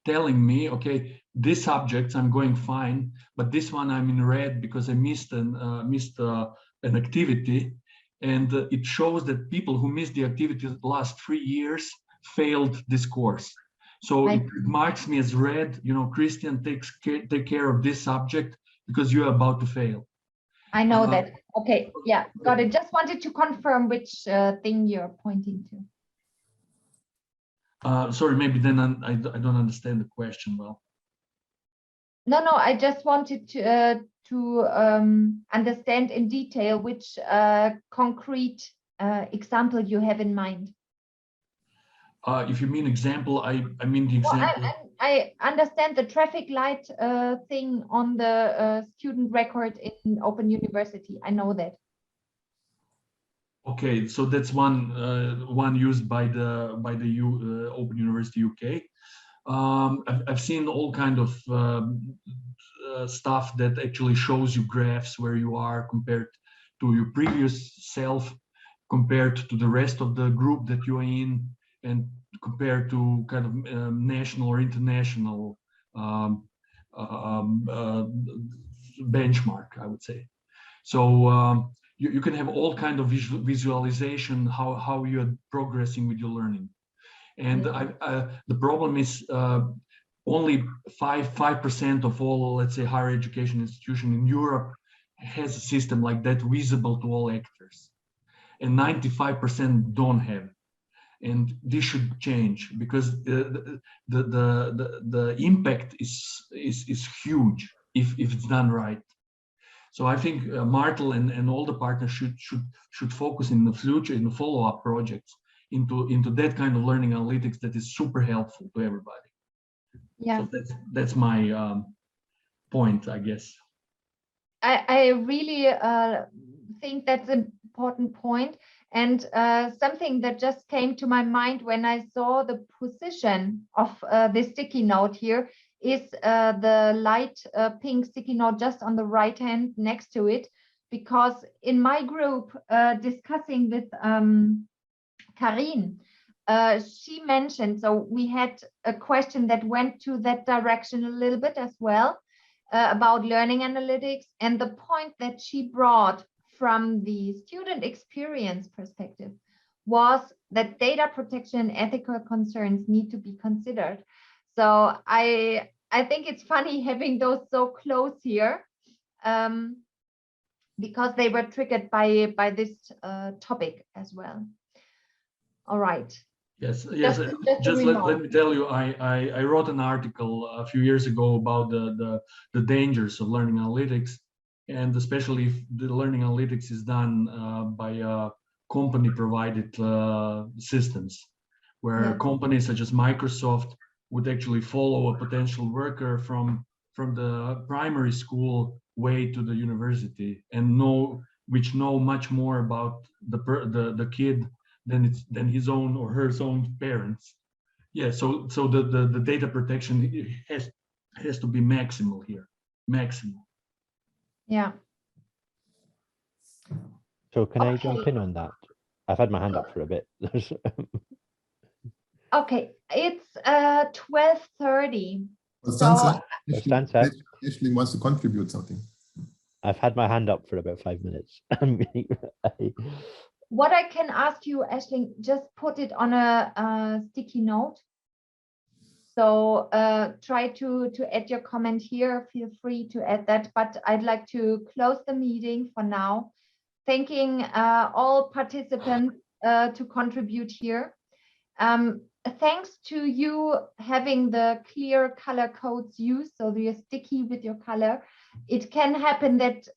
telling me, okay, this subject I'm going fine, but this one I'm in red because I missed an activity, and it shows that people who missed the activity the last 3 years failed this course. So it marks me as red. Christian, take care of this subject because you are about to fail. I know that. Okay, yeah, got it. Just wanted to confirm which thing you're pointing to. Sorry, maybe then I don't understand the question well. No, I just wanted to understand in detail which concrete example you have in mind. If you mean example, I mean the example. Well, I understand the traffic light thing on the student record in Open University. I know that. Okay, so that's one used by the Open University UK. I've seen all kind of stuff that actually shows you graphs where you are compared to your previous self, compared to the rest of the group that you are in, and compared to kind of national or international benchmark, I would say. So you can have all kind of visualization how you're progressing with your learning. And the problem is only 5% of all, let's say, higher education institution in Europe has a system like that visible to all actors, and 95% don't have. And this should change because the impact is huge if it's done right. So I think Martel and all the partners should focus in the future, in the follow-up projects, into that kind of learning analytics that is super helpful to everybody. Yeah, so that's my point, I guess. I really think that's an important point. And something that just came to my mind when I saw the position of this sticky note here is the light pink sticky note just on the right hand next to it, because in my group discussing with Karin, she mentioned, so we had a question that went to that direction a little bit as well, about learning analytics, and the point that she brought from the student experience perspective was that data protection and ethical concerns need to be considered. So I think it's funny having those so close here, because they were triggered by this topic as well. All right. Yes. Just let me tell you, I wrote an article a few years ago about the dangers of learning analytics, and especially if the learning analytics is done by company provided systems, where companies such as Microsoft would actually follow a potential worker from the primary school way to the university, and which know much more about the kid than his own or her own parents. Yeah, so the data protection has to be maximal here, maximal. Yeah. So can I jump in on that? I've had my hand up for a bit. Okay, it's 12:30. Constanza, Constanza, Ashley wants to contribute something. I've had my hand up for about 5 minutes. What I can ask you, Aisling, just put it on a sticky note. So try to add your comment here. Feel free to add that. But I'd like to close the meeting for now. Thanking all participants to contribute here. Thanks to you having the clear color codes used, so you're sticky with your color. It can happen that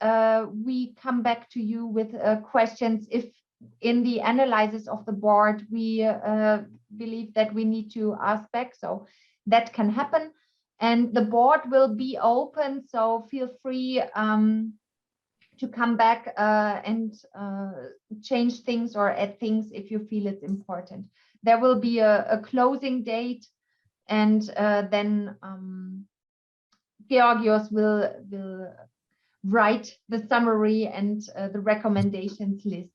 we come back to you with questions if in the analysis of the board we believe that we need to ask back, so that can happen. And the board will be open, so feel free to come back and change things or add things if you feel it's important. There will be a closing date, and then Georgios will write the summary and the recommendations list.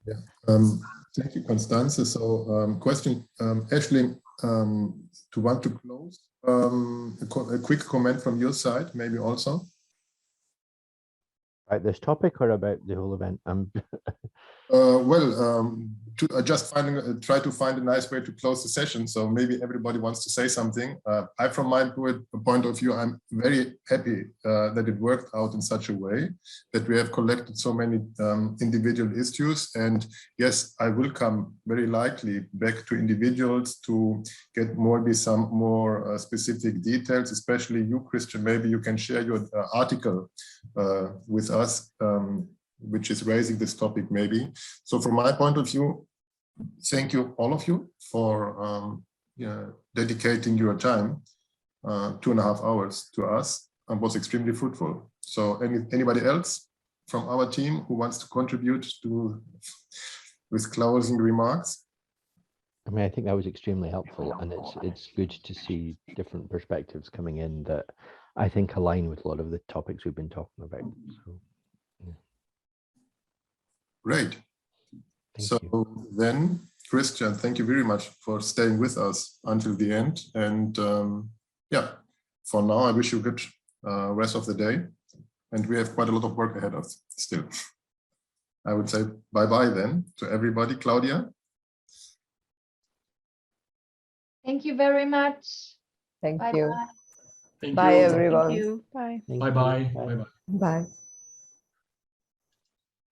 Yeah. Thank you, Constanze. So question, Aisling, to want to close, a quick comment from your side, maybe also. About this topic or about the whole event? Just try to find a nice way to close the session. So maybe everybody wants to say something. From my point of view, I'm very happy that it worked out in such a way that we have collected so many individual issues. And yes, I will come very likely back to individuals to get some more specific details, especially you, Christian. Maybe you can share your article with us, which is raising this topic maybe. So from my point of view, thank you all of you for dedicating your time, 2.5 hours to us, and was extremely fruitful. So anybody else from our team who wants to contribute with closing remarks? I mean, I think that was extremely helpful, and it's good to see different perspectives coming in that I think align with a lot of the topics we've been talking about. So, yeah. Great. Thank you. Then, Christian, thank you very much for staying with us until the end. And yeah, for now, I wish you a good rest of the day. And we have quite a lot of work ahead of us still. I would say bye-bye then to everybody. Claudia? Thank you very much. Thank Bye you. bye. Thank Bye, you. everyone. Thank you. Bye. Bye-bye. Bye-bye. Bye.